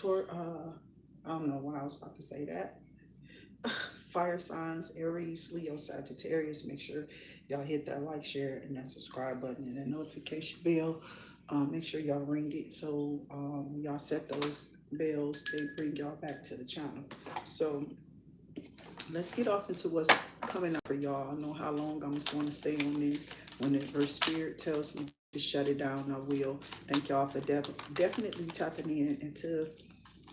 I don't know why I was about to say that. Fire signs, Aries, Leo, Sagittarius. Make sure y'all hit that like, share, and that subscribe button and that notification bell. Make sure y'all ring it so y'all set those bells. They bring y'all back to the channel. So let's get off into what's coming up for y'all. I know how long I'm going to stay on this. Whenever Spirit tells me to shut it down, I will. Thank y'all for definitely tapping into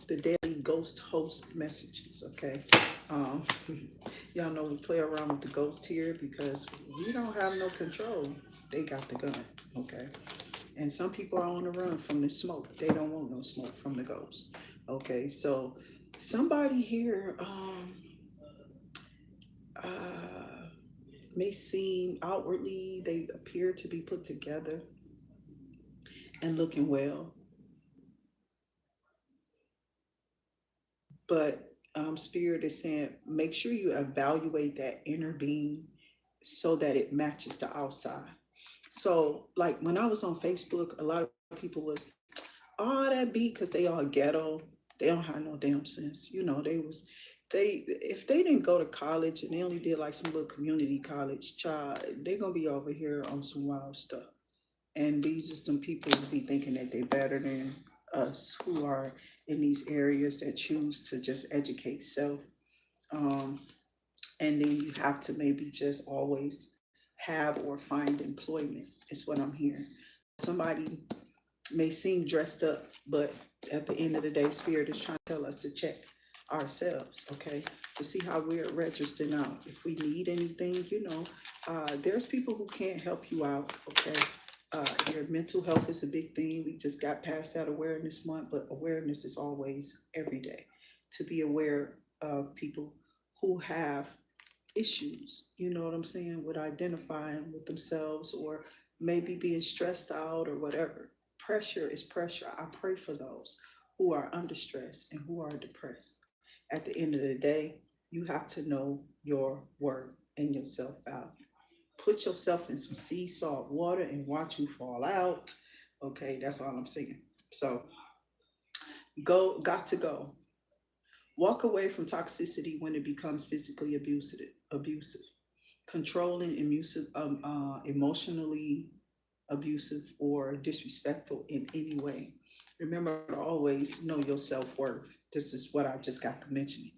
the daily ghost host messages. Okay, um, y'all know we play around with the ghost here because we don't have no control. They got the gun. Okay, and some people are on the run from the smoke. They don't want no smoke from the ghost. Okay, so somebody here uh, may seem outwardly they appear to be put together and looking well, but Spirit is saying make sure you evaluate that inner being so that it matches the outside. So, like when I was on Facebook, a lot of people was, oh, that be because they all ghetto. They don't have no damn sense. You know, they if they didn't go to college and they only did like some little community college, child, they're gonna be over here on some wild stuff. And these are some people who be thinking that they're better than us who are in these areas that choose to just educate self. Um, and then you have to maybe just always have or find employment, is what I'm hearing. Somebody may seem dressed up, but at the end of the day, Spirit is trying to tell us to check ourselves, okay, to see how we're registering out. If we need anything, there's people who can't help you out, okay. Your mental health is a big thing. We just got past that awareness month, but awareness is always every day to be aware of people who have issues, you know what I'm saying, with identifying with themselves or maybe being stressed out or whatever. Pressure is pressure. I pray for those who are under stress and who are depressed. At the end of the day, you have to know your worth and your self value. Put yourself in some sea salt water and watch you fall out. Okay, that's all I'm saying. So got to go. Walk away from toxicity when it becomes physically abusive, controlling, emotionally abusive, or disrespectful in any way. Remember to always know your self worth. This is what I just got to mention.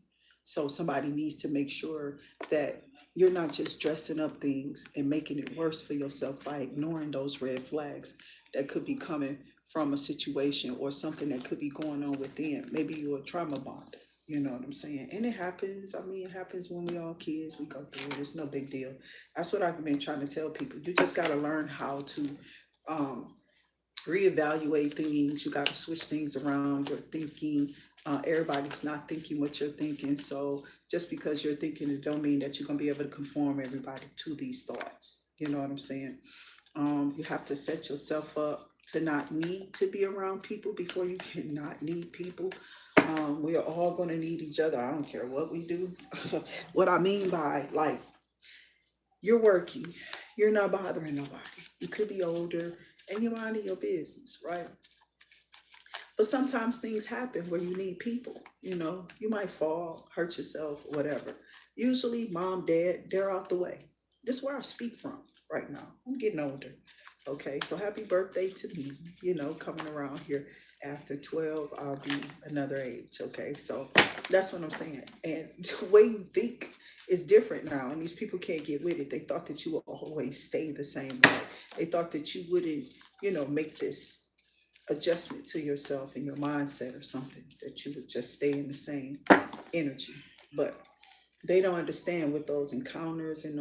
So somebody needs to make sure that you're not just dressing up things and making it worse for yourself by ignoring those red flags that could be coming from a situation or something that could be going on within. Maybe you're a trauma bond. You know what I'm saying? And it happens. I mean, it happens when we all kids. We go through it. It's no big deal. That's what I've been trying to tell people. You just got to learn how to um, reevaluate things. You got to switch things around. Your thinking. Everybody's not thinking what you're thinking. So just because you're thinking it don't mean that you're gonna be able to conform everybody to these thoughts. You know what I'm saying? You have to set yourself up to not need to be around people before you can not need people. We are all going to need each other. I don't care what we do. What I mean by like you're working, you're not bothering nobody. You could be older and you're minding your business, right? But sometimes things happen where you need people. You know, you might fall, hurt yourself, whatever. Usually, mom, dad, they're out the way. This is where I speak from right now. I'm getting older. Okay, so happy birthday to me. You know, coming around here after 12, I'll be another age. Okay, so that's what I'm saying. And the way you think is different now, and these people can't get with it. They thought that you would always stay the same way. They thought that you wouldn't, make this adjustment to yourself and your mindset or something, that you would just stay in the same energy. But they don't understand what those encounters and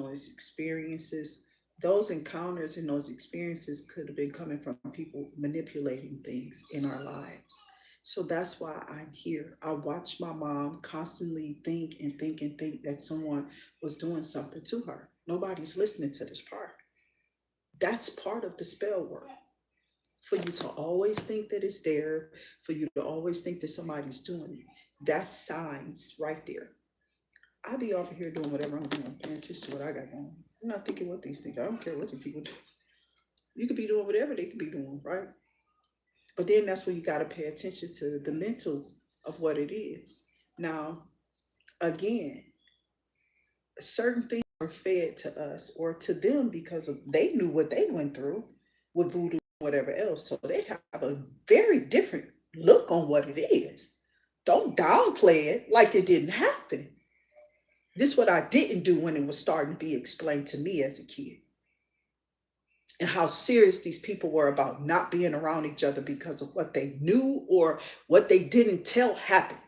those encounters and those experiences could have been coming from people manipulating things in our lives. So that's why I'm here. I watch my mom constantly think and think and think that someone was doing something to her. Nobody's listening to this part. That's part of the spell work, for you to always think that it's there, for you to always think that somebody's doing it. That's signs right there. I be over here doing whatever I'm doing, paying attention to what I got going. I'm not thinking what these things. I don't care what the people do. You could be doing whatever they could be doing, right? But then that's where you got to pay attention to the mental. of what it is. Now, again, certain things are fed to us or to them because of they knew what they went through with voodoo and whatever else. So they have a very different look on what it is. Don't downplay it like it didn't happen. This is what I didn't do when it was starting to be explained to me as a kid. And how serious these people were about not being around each other because of what they knew or what they didn't tell happened.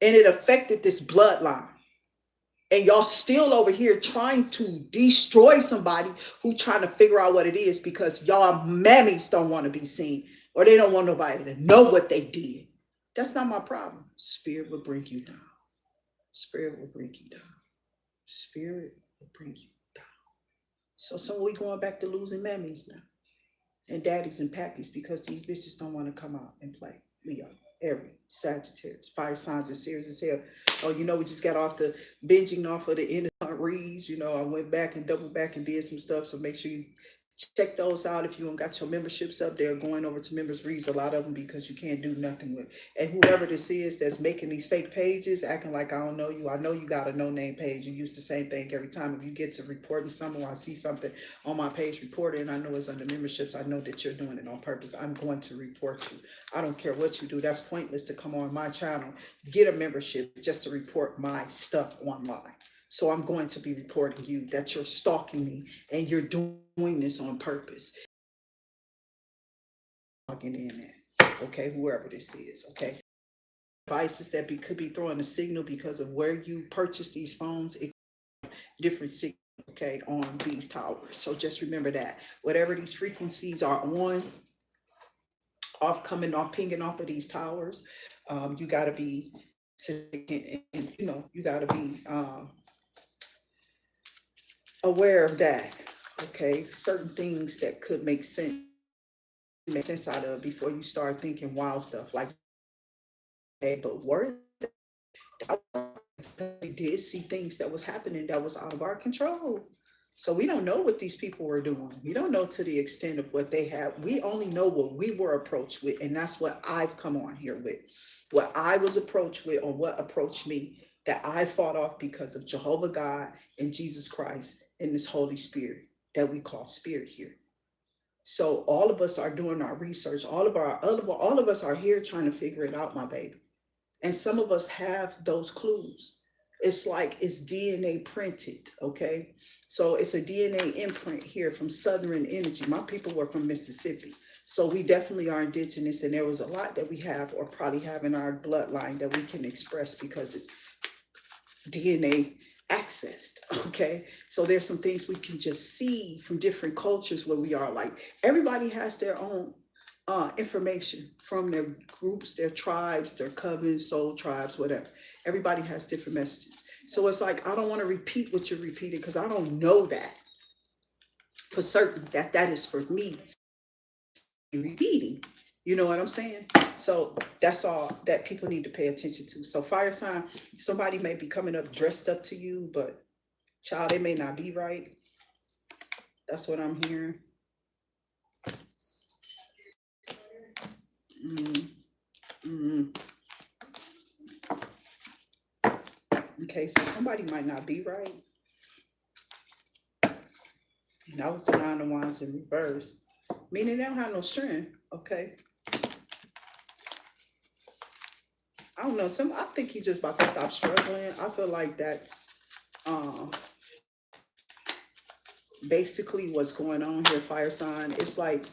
And it affected this bloodline. And y'all still over here trying to destroy somebody who trying to figure out what it is because y'all mammies don't want to be seen or they don't want nobody to know what they did. That's not my problem. Spirit will bring you down. Spirit will bring you down. Spirit will bring you down. So we going back to losing mammies now and daddies and pappies because these bitches don't want to come out and play. Leo, Aries, Sagittarius, fire signs are serious as hell. Oh, we just got off the binging off of the Readz. I went back and double back and did some stuff. So make sure you check those out. If you don't got your memberships up there, going over to members Readz, a lot of them, because you can't do nothing with. And whoever this is that's making these fake pages, acting like I don't know you. I know you got a no-name page. You use the same thing every time. If you get to reporting something or I see something on my page, report it, and I know it's under memberships, I know that you're doing it on purpose. I'm going to report you. I don't care what you do. That's pointless to come on my channel, get a membership just to report my stuff online. So I'm going to be reporting you that you're stalking me and you're doing this on purpose. Logging in at, okay, whoever this is, okay. Devices that could be throwing a signal because of where you purchase these phones, it different signals, okay, on these towers. So just remember that whatever these frequencies are on, coming off, pinging off of these towers, you got to be significant, and you got to be aware of that. Okay, certain things that could make sense out of before you start thinking wild stuff like, hey, but words, we did see things that was happening that was out of our control. So we don't know what these people were doing. We don't know to the extent of what they have. We only know what we were approached with, and that's what I've come on here with. What I was approached with, or what approached me, that I fought off because of Jehovah God and Jesus Christ and this Holy Spirit that we call spirit here. So all of us are doing our research. All of us are here trying to figure it out, my baby. And some of us have those clues. It's like it's DNA printed, okay? So it's a DNA imprint here from Southern Energy. My people were from Mississippi. So we definitely are indigenous, and there was a lot that we have or probably have in our bloodline that we can express because it's DNA accessed, okay? So there's some things we can just see from different cultures where we are. Like everybody has their own information from their groups, their tribes, their covens, soul tribes, whatever. Everybody has different messages. So it's like, I don't want to repeat what you're repeating because I don't know that for certain that is for me repeating. You know what I'm saying? So that's all that people need to pay attention to. So fire sign, somebody may be coming up dressed up to you, but child, they may not be right. That's what I'm hearing. Okay, so somebody might not be right. And that was the 9 of Wands in reverse, meaning they don't have no strength. Okay. I don't know. I think he's just about to stop struggling. I feel like that's basically what's going on here, fire sign. It's like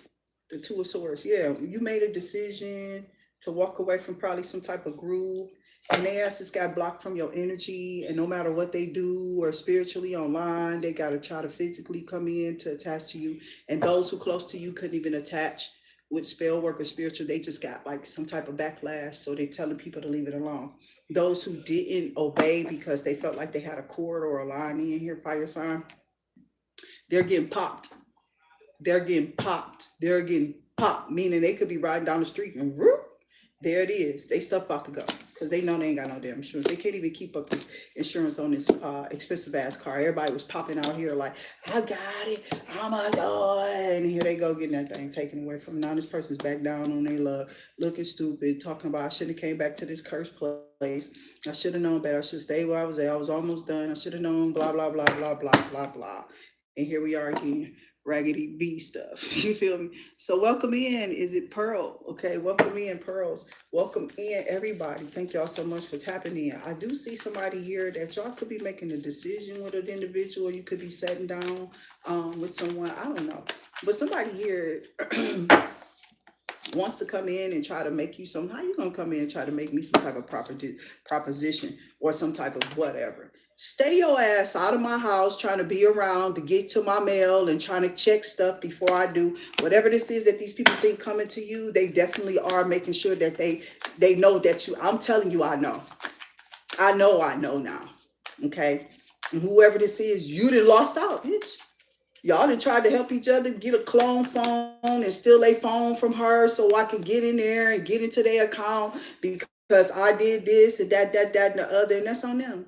the 2 of Swords. Yeah, you made a decision to walk away from probably some type of group, and they asses got blocked from your energy, and no matter what they do or spiritually online, they got to try to physically come in to attach to you, and those who close to you couldn't even attach with spell work or spiritual. They just got like some type of backlash, so they're telling people to leave it alone. Those who didn't obey because they felt like they had a cord or a line in here, fire sign, they're getting popped. They're getting popped. They're getting popped, meaning they could be riding down the street and whoop, there it is. They stuff about to go. because they know they ain't got no damn insurance. They can't even keep up this insurance on this expensive ass car. Everybody was popping out here like, I got it, oh my God. And here they go getting that thing taken away from them. Now this person's back down on their luck, looking stupid, talking about I shouldn't have came back to this cursed place. I should have known better. I should stay where I was at. I was almost done. I should have known, blah, blah, blah, blah, blah, blah, blah. And here we are again, raggedy B stuff. You feel me? So welcome in. Is it Pearl? Okay, welcome in, Pearls. Welcome in, everybody. Thank y'all so much for tapping in. I do see somebody here that y'all could be making a decision with an individual. You could be sitting down with someone. I don't know. But somebody here wants to come in and try to make you some. How you gonna come in and try to make me some type of proposition or some type of whatever? Stay your ass out of my house trying to be around to get to my mail and trying to check stuff before I do whatever this is that these people think coming to you. They definitely are making sure that they know that you. I'm telling you, I know now. Okay, and whoever this is, you done lost out, bitch. Y'all done tried to help each other get a clone phone and steal a phone from her so I can get in there and get into their account because I did this and that, and the other, and that's on them.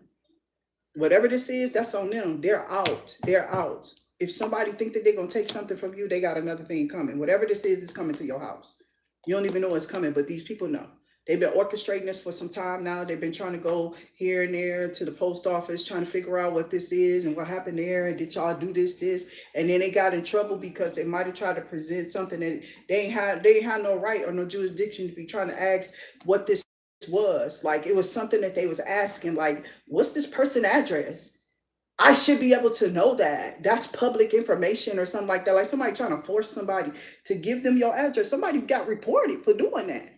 Whatever this is, that's on them. They're out. They're out. If somebody think that they're going to take something from you, they got another thing coming. Whatever this is coming to your house. You don't even know it's coming, but these people know. They've been orchestrating this for some time now. They've been trying to go here and there to the post office, trying to figure out what this is and what happened there. And did y'all do this? And then they got in trouble because they might have tried to present something that they ain't had no right or no jurisdiction to be trying to ask what this was. Like, it was something that they was asking, like, what's this person address? I should be able to know that. That's public information or something like that. Like somebody trying to force somebody to give them your address. Somebody got reported for doing that.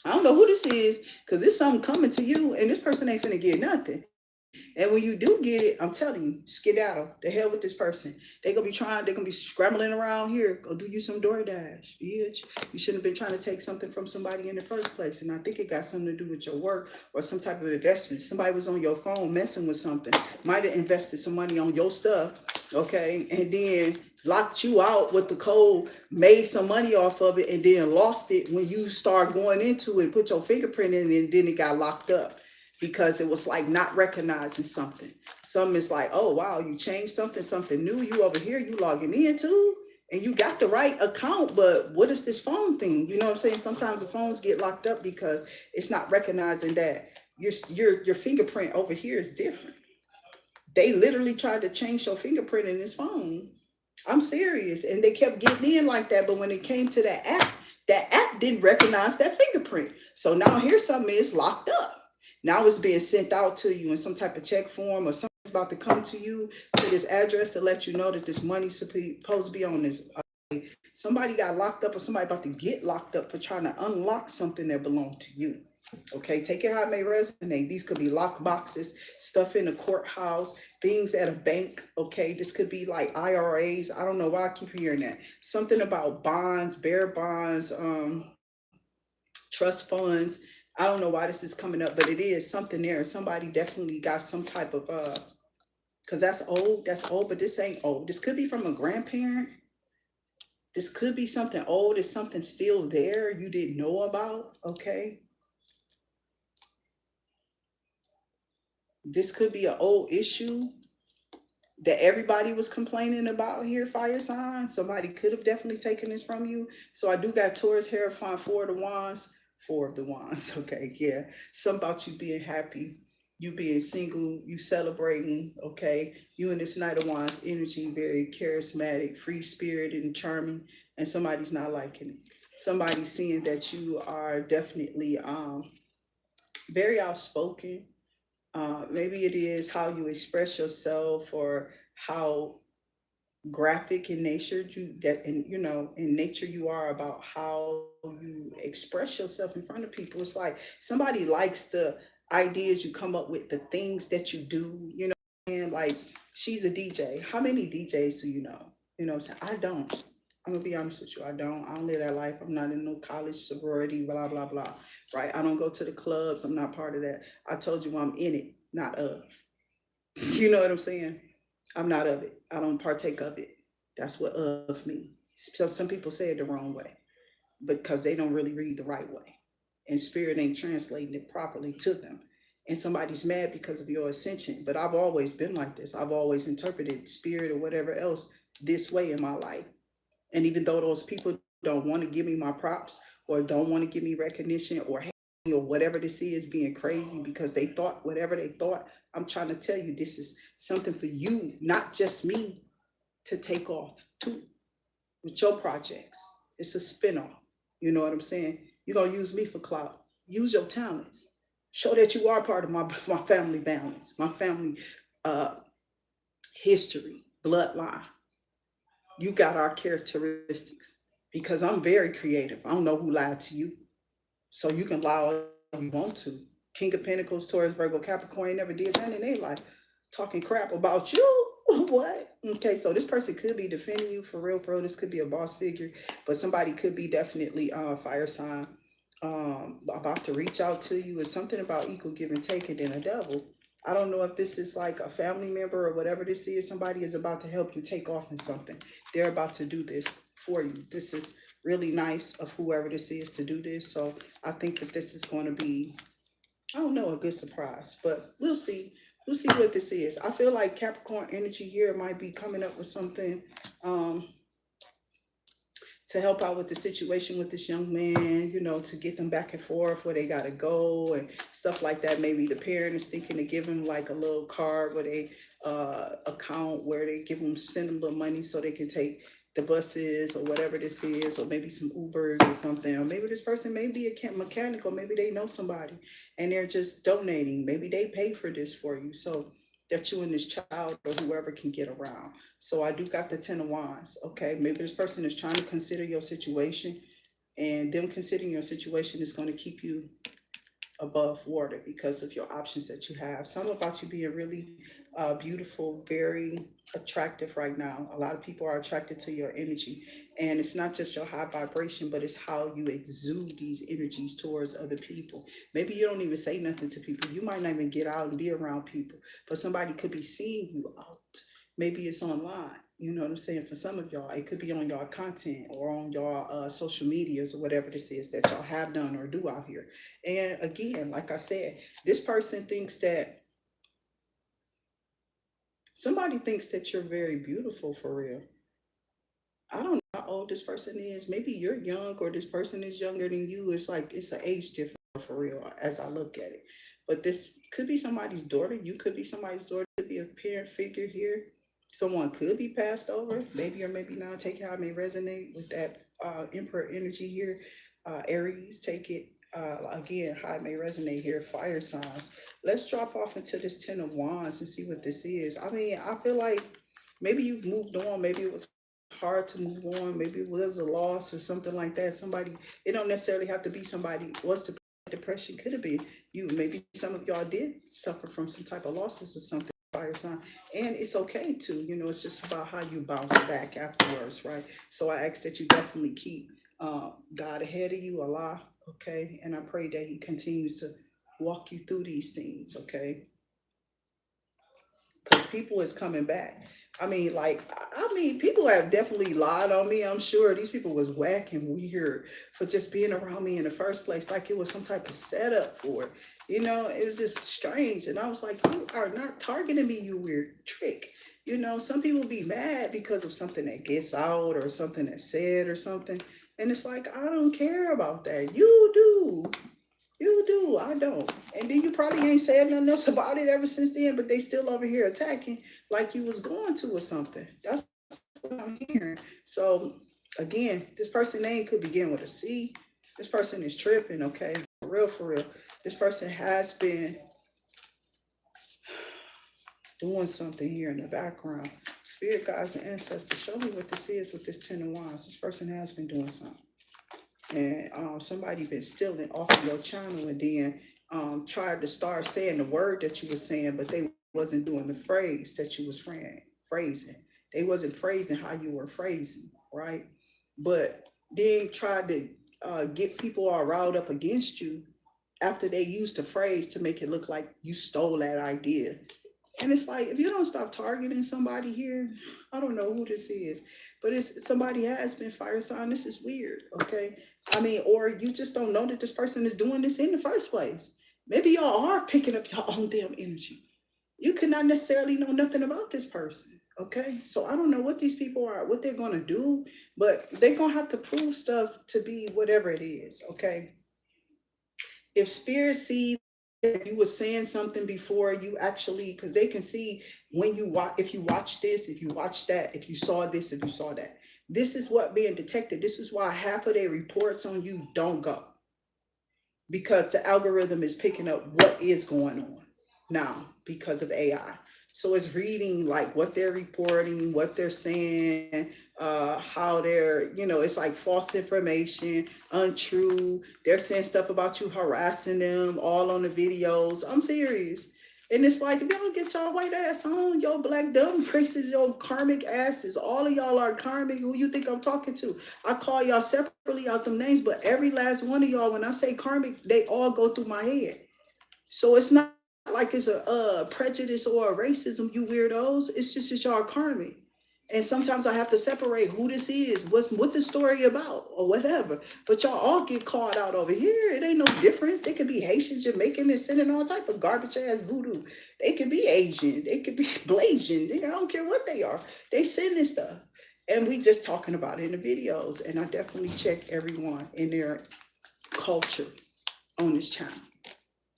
I don't know who this is, because there's something coming to you and this person ain't finna get nothing. And when you do get it, I'm telling you, skedaddle. The hell with this person. They're gonna be scrambling around here. Go do you some DoorDash, bitch. You shouldn't have been trying to take something from somebody in the first place. And I think it got something to do with your work or some type of investment. Somebody was on your phone messing with something. Might have invested some money on your stuff, okay? And then locked you out with the code, made some money off of it, and then lost it when you start going into it, put your fingerprint in it, and then it got locked up because it was like not recognizing something. Some is like, oh wow, you changed something new. You over here, you logging in too, and you got the right account, but what is this phone thing? You know what I'm saying? Sometimes the phones get locked up because it's not recognizing that your fingerprint over here is different. They literally tried to change your fingerprint in this phone. I'm serious. And they kept getting in like that. But when it came to that app didn't recognize that fingerprint. So now here's something is locked up. Now it's being sent out to you in some type of check form or something's about to come to you to this address to let you know that this money's supposed to be on this. Somebody got locked up or somebody about to get locked up for trying to unlock something that belonged to you. Okay, take it how it may resonate. These could be lock boxes, stuff in the courthouse, things at a bank. Okay, this could be like IRAs. I don't know why I keep hearing that. Something about bonds, bearer bonds, trust funds. I don't know why this is coming up, but it is something there. Somebody definitely got some type of because that's old, but this ain't old. This could be from a grandparent. This could be something old. It's something still there you didn't know about. Okay. This could be an old issue that everybody was complaining about here, fire sign. Somebody could have definitely taken this from you. So I do got Taurus, Hierophant, Four of the Wands. Okay, yeah. Something about you being happy, you being single, you celebrating, okay? You in this Knight of Wands energy, very charismatic, free spirited, and charming, and somebody's not liking it. Somebody's seeing that you are definitely very outspoken. Maybe it is how you express yourself or how graphic in nature in nature you are about how you express yourself in front of people. It's like somebody likes the ideas you come up with, the things that you do, and like she's a DJ. How many DJs do you know? I don't. I'm gonna be honest with you. I don't live that life. I'm not in no college sorority, blah, blah, blah. Right? I don't go to the clubs. I'm not part of that. I told you I'm in it, not of. You know what I'm saying? I'm not of it. I don't partake of it. That's what of me. So some people say it the wrong way because they don't really read the right way. and spirit ain't translating it properly to them. And somebody's mad because of your ascension. But I've always been like this. I've always interpreted spirit or whatever else this way in my life. And even though those people don't want to give me my props or don't want to give me recognition or or whatever this is being crazy because they thought whatever they thought, I'm trying to tell you this is something for you, not just me, to take off too with your projects. It's a spinoff. You know what I'm saying? You're gonna use me for clout. Use your talents. Show that you are part of my family balance, my family uh, history, bloodline. You got our characteristics because I'm very creative. I don't know who lied to you. So you can lie all you want to. King of Pentacles, Taurus, Virgo, Capricorn never did that in their life. Talking crap about you. What? Okay, so this person could be defending you for real, for real. This could be a boss figure, but somebody could be definitely fire sign about to reach out to you. It's something about equal give and take and then a devil. I don't know if this is like a family member or whatever this is. Somebody is about to help you take off in something. They're about to do this for you. This is really nice of whoever this is to do this. So I think that this is going to be, I don't know, a good surprise, but we'll see. We'll see what this is. I feel like Capricorn energy here might be coming up with something um, to help out with the situation with this young man, you know, to get them back and forth where they got to go and stuff like that. Maybe the parent is thinking to give him like a little card where they account where they give them, send them a little money so they can take the buses or whatever this is, or maybe some Ubers or something. Or maybe this person may be a mechanic, or maybe they know somebody and they're just donating. Maybe they pay for this for you. So that you and this child or whoever can get around. So I do got the 10 of Wands. Okay, maybe this person is trying to consider your situation, and them considering your situation is going to keep you above water because of your options that you have. Some about you being really beautiful, very attractive right now. A lot of people are attracted to your energy. And it's not just your high vibration, but it's how you exude these energies towards other people. Maybe you don't even say nothing to people. You might not even get out and be around people, but somebody could be seeing you out. Maybe it's online. You know what I'm saying? For some of y'all, it could be on y'all content or on y'all social medias or whatever this is that y'all have done or do out here. And again, like I said, this person thinks that somebody thinks that you're very beautiful for real. I don't know how old this person is. Maybe you're young or this person is younger than you. It's like it's an age difference for real as I look at it. But this could be somebody's daughter. You could be somebody's daughter. Could be a parent figure here. Someone could be passed over, maybe or maybe not. Take how it may resonate with that Emperor energy here. Aries, take it again, how it may resonate here. Fire signs. Let's drop off into this 10 of Wands and see what this is. I mean, I feel like maybe you've moved on. Maybe it was hard to move on. Maybe it was a loss or something like that. Somebody, it don't necessarily have to be somebody was depression. Could have been you. Maybe some of y'all did suffer from some type of losses or something. Fire sign, and it's okay to, you know, it's just about how you bounce back afterwards, right? So I ask that you definitely keep God ahead of you, Allah, okay? And I pray that He continues to walk you through these things, okay? Because people is coming back. I mean, like, I mean, people have definitely lied on me. I'm sure these people was whack and weird for just being around me in the first place, like it was some type of setup for it. You know, it was just strange. And I was like, you are not targeting me, you weird trick. You know, some people be mad because of something that gets out or something that's said or something. And it's like, I don't care about that. You do. You do, I don't. And then you probably ain't said nothing else about it ever since then, but they still over here attacking like you was going to or something. That's what I'm hearing. So again, this person name could begin with a C. This person is tripping, okay? For real, for real. This person has been doing something here in the background. Spirit guides and ancestors, show me what this is with this 10 of Wands. This person has been doing something. And somebody been stealing off of your channel and then tried to start saying the word that you were saying, but they wasn't doing the phrase that you was phrasing. They wasn't phrasing how you were phrasing, right? But then tried to get people all riled up against you after they used the phrase to make it look like you stole that idea. And it's like, if you don't stop targeting somebody here, I don't know who this is, but it's somebody has been fire sign. This is weird, okay? I mean, or you just don't know that this person is doing this in the first place. Maybe y'all are picking up your own damn energy. You could not necessarily know nothing about this person, okay? So I don't know what these people are, what they're gonna do, but they're gonna have to prove stuff to be whatever it is, okay? If spirit sees that you were saying something before you actually, because they can see when you watch, if you watch this, if you watch that, if you saw this, if you saw that, this is what being detected. This is why half of their reports on you don't go, because the algorithm is picking up what is going on now because of AI. So it's reading like what they're reporting, what they're saying, how they're, it's like false information, untrue. They're saying stuff about you, harassing them, all on the videos. I'm serious. And it's like, if y'all get y'all white ass on, your black dumb races, your karmic asses, all of y'all are karmic. Who you think I'm talking to? I call y'all separately out them names, but every last one of y'all, when I say karmic, they all go through my head. So it's not like it's a prejudice or a racism, you weirdos. It's just that y'all are karmic. And sometimes I have to separate who this is, what the story about, or whatever. But y'all all get called out over here. It ain't no difference. They could be Haitian, Jamaican, and sending all type of garbage ass voodoo. They could be Asian. They could be Blasian. I don't care what they are. They sending stuff. And we just talking about it in the videos. And I definitely check everyone in their culture on this channel.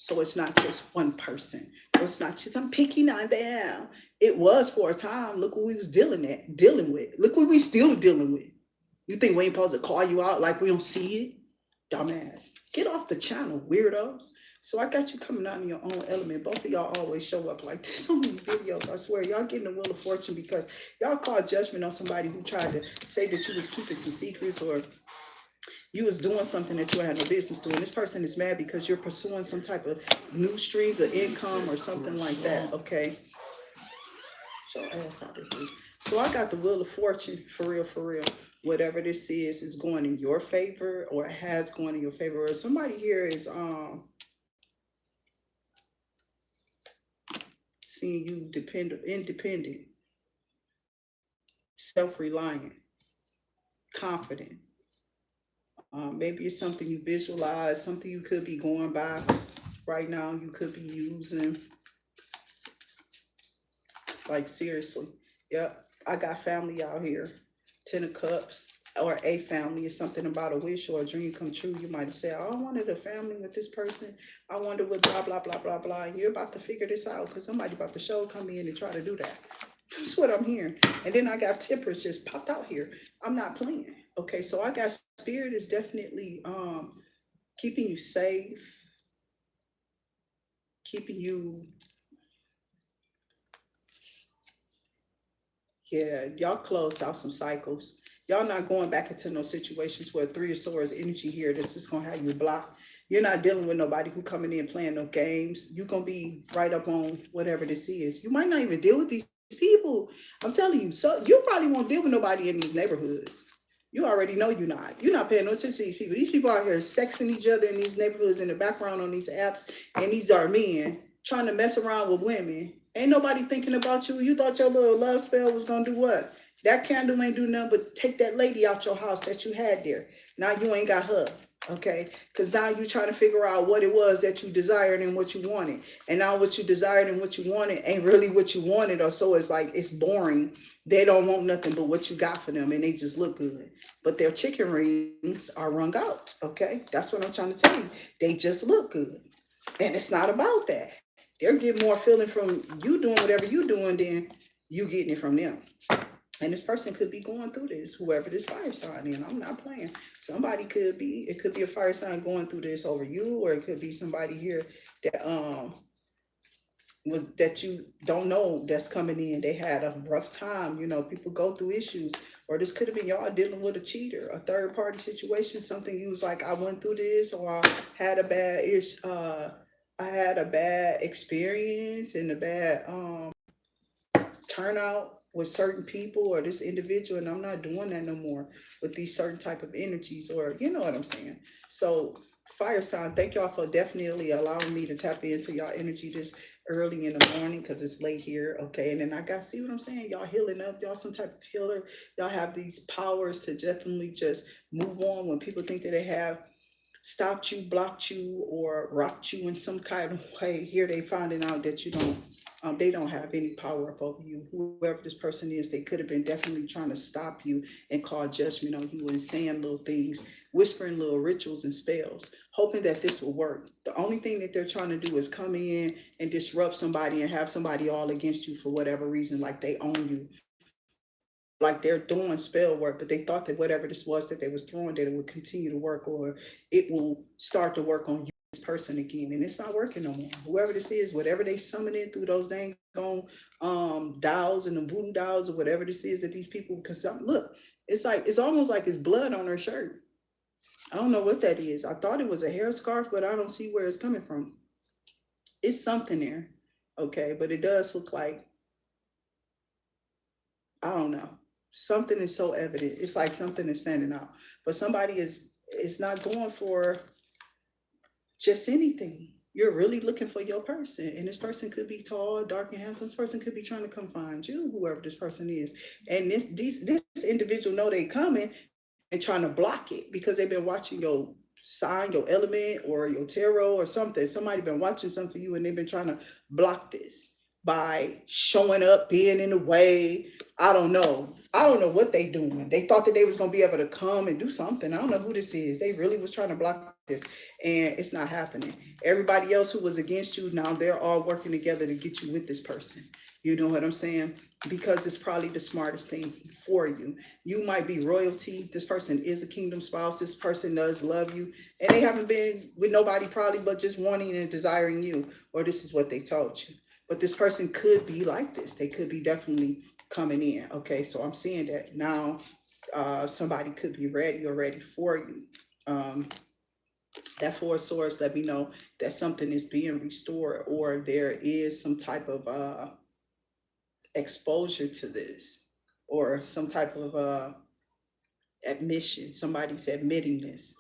So it's not just one person. Or it's not just I'm picking on them. It was for a time. Look what we was dealing with. Look what we still dealing with. You think we ain't supposed to call you out like we don't see it? Dumbass. Get off the channel, weirdos. So I got you coming out in your own element. Both of y'all always show up like this on these videos. I swear, y'all getting the wheel of fortune because y'all called judgment on somebody who tried to say that you was keeping some secrets or you was doing something that you had no business doing. This person is mad because you're pursuing some type of new streams of income or something like that. Okay. So ass out of here. So I got the wheel of fortune for real, for real. Whatever this is going in your favor or it has gone in your favor. Or somebody here is seeing you independent, self-reliant, confident. Maybe it's something you visualize, something you could be going by right now. You could be using. Like seriously. Yep. I got family out here. 10 of Cups or a family is something about a wish or a dream come true. You might have said, oh, I wanted a family with this person. I wonder what blah, blah, blah, blah, blah. And you're about to figure this out because somebody about to show come in and try to do that. That's what I'm hearing. And then I got Temperance just popped out here. I'm not playing. Okay, so I got Spirit is definitely keeping you safe, keeping you. Yeah, y'all closed out some cycles. Y'all not going back into no situations where 3 of Swords energy here. This is gonna have you blocked. You're not dealing with nobody who coming in playing no games. You're gonna be right up on whatever this is. You might not even deal with these people. I'm telling you. So you probably won't deal with nobody in these neighborhoods. You already know you're not. You're not paying no attention to these people. These people out here sexing each other in these neighborhoods in the background on these apps, and these are men trying to mess around with women. Ain't nobody thinking about you. You thought your little love spell was gonna do what? That candle ain't do nothing but take that lady out your house that you had there. Now you ain't got her. Okay, because now you're trying to figure out what it was that you desired and what you wanted, and now what you desired and what you wanted ain't really what you wanted, or so it's like it's boring. They don't want nothing but what you got for them, and they just look good, but their chicken rings are wrung out. Okay, that's what I'm trying to tell you. They just look good, and it's not about that. They're getting more feeling from you doing whatever you doing than you getting it from them. And this person could be going through this, whoever this fire sign is. I'm not playing. Somebody could be, it could be a fire sign going through this over you, or it could be somebody here that that you don't know that's coming in. They had a rough time. You know, people go through issues. Or this could have been y'all dealing with a cheater, a third party situation, something you was like, I went through this, or I had a bad I had a bad experience and a bad turnout with certain people or this individual, and I'm not doing that no more with these certain type of energies, or you know what I'm saying. So fire sign, thank y'all for definitely allowing me to tap into y'all energy this early in the morning because it's late here. Okay. And then I got, see what I'm saying? Y'all healing up. Y'all some type of healer. Y'all have these powers to definitely just move on when people think that they have stopped you, blocked you, or rocked you in some kind of way. Here they finding out that you don't, they don't have any power up over you. Whoever this person is, they could have been definitely trying to stop you and call judgment on you and saying little things, whispering little rituals and spells, hoping that this will work. The only thing that they're trying to do is come in and disrupt somebody and have somebody all against you for whatever reason, like they own you, like they're doing spell work, but they thought that whatever this was that they was throwing, that it would continue to work, or it will start to work on you, this person again, and it's not working no more. Whoever this is, whatever they summon in through those dang on dolls and the voodoo dolls or whatever this is that these people, because look, it's like it's almost like it's blood on her shirt. I don't know what that is. I thought it was a hair scarf, but I don't see where it's coming from. It's something there, okay, but it does look like, I don't know. Something is so evident. It's like something is standing out. But somebody is not going for just anything. You're really looking for your person. And this person could be tall, dark, and handsome. This person could be trying to come find you, whoever this person is. And this individual know they coming and trying to block it because they've been watching your sign, your element, or your tarot or something. Somebody been watching something for you and they've been trying to block this by showing up, being in the way. I don't know. I don't know what they doing. They thought that they was gonna be able to come and do something. I don't know who this is. They really was trying to block this, and it's not happening. Everybody else who was against you, now they're all working together to get you with this person. You know what I'm saying? Because it's probably the smartest thing for you. You might be royalty. This person is a kingdom spouse. This person does love you. And they haven't been with nobody probably but just wanting and desiring you. Or this is what they told you. But this person could be like this. They could be definitely coming in. Okay, so I'm seeing that now. Somebody could be ready or ready for you. That Four of Swords let me know that something is being restored, or there is some type of exposure to this, or some type of admission. Somebody's admitting this.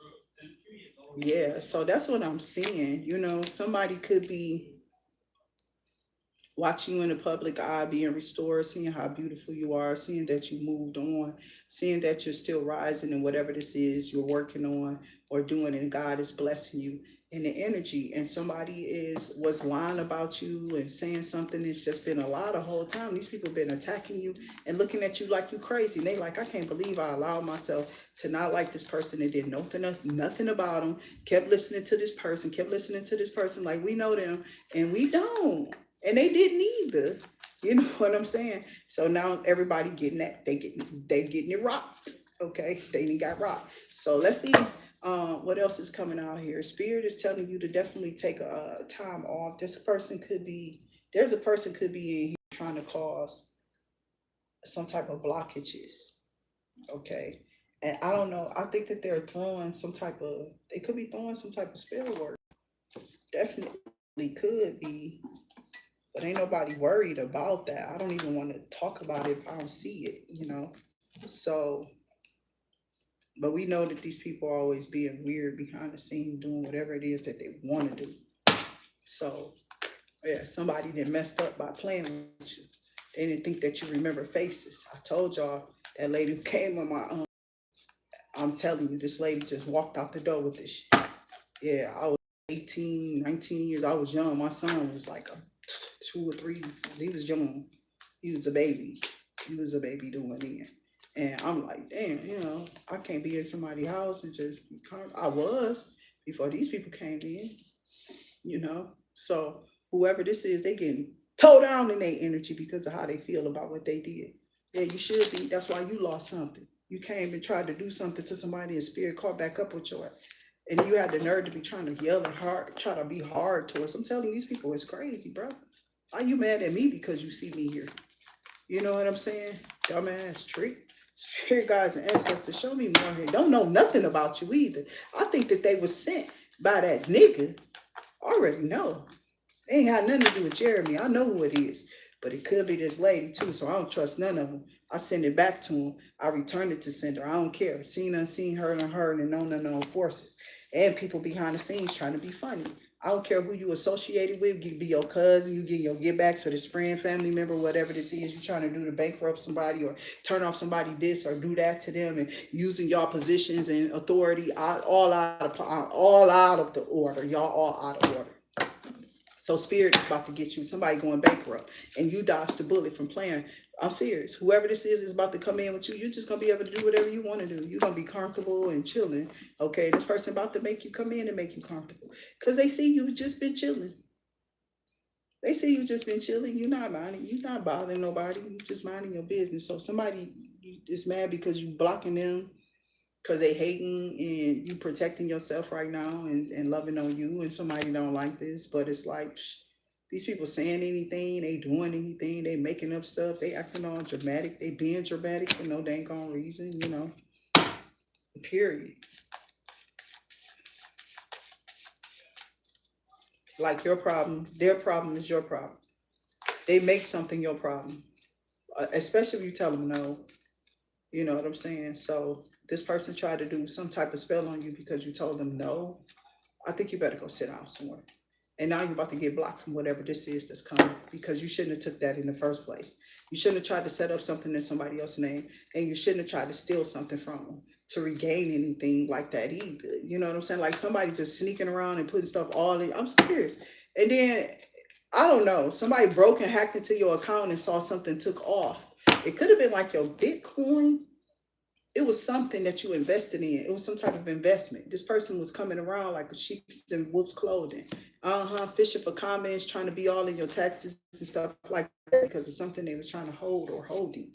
Yeah, so that's what I'm seeing. You know, somebody could be watching you in the public eye, being restored, seeing how beautiful you are, seeing that you moved on, seeing that you're still rising in whatever this is you're working on or doing, and God is blessing you in the energy. And somebody was lying about you and saying something. It's just been a lie the whole time. These people have been attacking you and looking at you like you crazy. And they like, I can't believe I allowed myself to not like this person and did nothing about them. Kept listening to this person, kept listening to this person like we know them, and we don't. And they didn't either. You know what I'm saying? So now everybody getting that, they getting it rocked. Okay, they got rocked. So let's see what else is coming out here. Spirit is telling you to definitely take a time off. There's a person could be in here trying to cause some type of blockages. Okay. And I don't know. I think that they could be throwing some type of spell work. Definitely could be. But ain't nobody worried about that. I don't even want to talk about it if I don't see it, you know. So, but we know that these people are always being weird behind the scenes, doing whatever it is that they want to do. So, yeah, somebody that messed up by playing with you. They didn't think that you remember faces. I told y'all that lady who came on my I'm telling you, this lady just walked out the door with this shit. Yeah, I was 18, 19 years. I was young. My son was like a 2 or 3. He was young. He was a baby. He was a baby doing it. And I'm like, damn, you know, I can't be in somebody's house and just come. I was before these people came in, you know. So whoever this is, they getting towed down in their energy because of how they feel about what they did. Yeah, you should be. That's why you lost something. You came and tried to do something to somebody and spirit caught back up with your ass. And you had the nerve to be trying to yell and hard, try to be hard towards. I'm telling you, these people is crazy, bro. Are you mad at me because you see me here? You know what I'm saying? Dumbass trick. Spirit guides and ancestors, show me more here. Don't know nothing about you either. I think that they was sent by that nigga. Already know. They ain't had nothing to do with Jeremy. I know who it is. But it could be this lady too, so I don't trust none of them. I send it back to him. I return it to sender. I don't care. Seen, unseen, heard, unheard, and known, unknown forces. And people behind the scenes trying to be funny. I don't care who you associated with. It could be your cousin, you getting your get backs for this friend, family member, whatever this is. You trying to do to bankrupt somebody or turn off somebody this or do that to them, and using y'all positions and authority all out of the order. Y'all all out of order. So spirit is about to get you, somebody going bankrupt, and you dodged the bullet from playing. I'm serious. Whoever this is about to come in with you. You're just gonna be able to do whatever you want to do. You're gonna be comfortable and chilling. Okay, this person about to make you come in and make you comfortable because they see you just been chilling. They see you just been chilling. You're not minding. You're not bothering nobody. You just minding your business. So somebody is mad because you blocking them because they hating and you protecting yourself right now and loving on you, and somebody don't like this, but it's like these people saying anything, they doing anything, they making up stuff, they acting all dramatic, they being dramatic for no dang on reason, period. Like your problem, their problem is your problem. They make something your problem, especially if you tell them no. You know what I'm saying? So this person tried to do some type of spell on you because you told them no. I think you better go sit down somewhere. And now you're about to get blocked from whatever this is that's coming because you shouldn't have took that in the first place. You shouldn't have tried to set up something in somebody else's name, and you shouldn't have tried to steal something from them to regain anything like that either. You know what I'm saying? Like somebody just sneaking around and putting stuff all in. I'm serious. And then I don't know, somebody broke and hacked into your account and saw something took off. It could have been like your Bitcoin. It was something that you invested in. It was some type of investment. This person was coming around like a sheep's in wolf's clothing. Fishing for comments, trying to be all in your taxes and stuff like that because of something they was trying to hold or holding.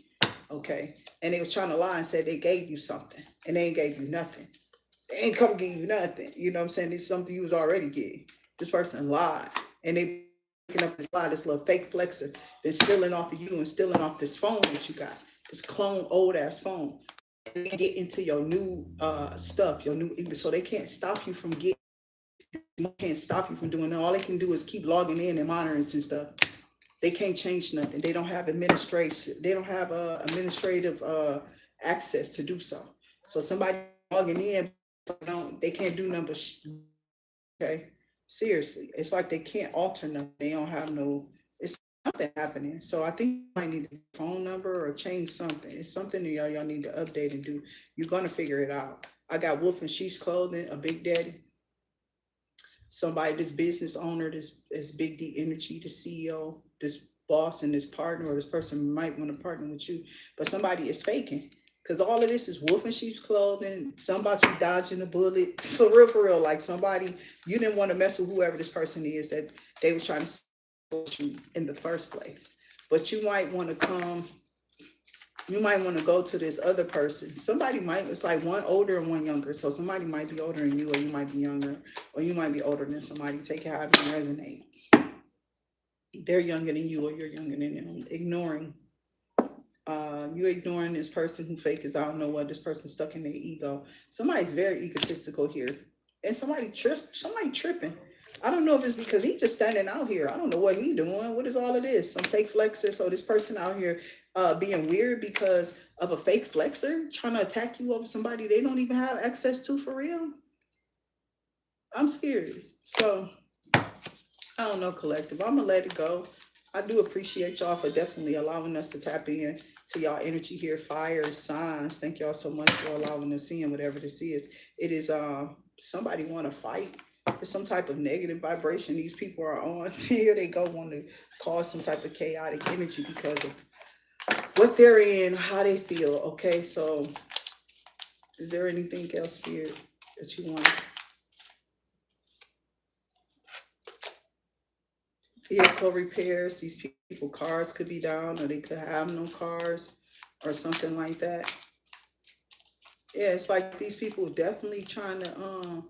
Okay. And they was trying to lie and say they gave you something and they ain't gave you nothing. They ain't come give you nothing. You know what I'm saying? It's something you was already getting. This person lied. And they picking up this lie, this little fake flexer, been stealing off of you and stealing off this phone that you got. This clone old ass phone. Get into your new stuff, your new, so they can't stop you from getting, can't stop you from doing it. All they can do is keep logging in and monitoring and stuff. They can't change nothing. They don't have administration. They don't have administrative access to do so. So somebody logging in, they can't do nothing. Okay, seriously, it's like they can't alter nothing. They don't have no. It's something happening. So I think you might need a phone number or change something. It's something that y'all need to update and do. You're gonna figure it out. I got Wolf in Sheep's Clothing, a Big Daddy, somebody, this business owner, this Big D Energy, the CEO, this boss and this partner, or this person might want to partner with you, but somebody is faking. Cause all of this is wolf in sheep's clothing. Somebody dodging a bullet, for real, for real. Like somebody, you didn't want to mess with whoever this person is that they was trying to you in the first place. But you might want to come, you might want to go to this other person. Somebody might, it's like one older and one younger. So somebody might be older than you, or you might be younger, or you might be older than somebody. Take it how it resonate. They're younger than you, or you're younger than them. You're ignoring this person who fake is I don't know what, this person stuck in their ego. Somebody's very egotistical here. And somebody tripping. I don't know if it's because he's just standing out here. I don't know what he's doing. What is all of this? Some fake flexer. So this person out here being weird because of a fake flexer trying to attack you over somebody they don't even have access to for real. I'm serious. So I don't know, collective. I'm gonna let it go. I do appreciate y'all for definitely allowing us to tap in to y'all energy here, fire signs. Thank y'all so much for allowing us in whatever this is. It is somebody want to fight. It's some type of negative vibration these people are on. Here they go, want to cause some type of chaotic energy because of what they're in, how they feel. Okay, so is there anything else, Spirit, that you want? Vehicle repairs, these people, cars could be down, or they could have no cars, or something like that. Yeah, it's like these people definitely trying to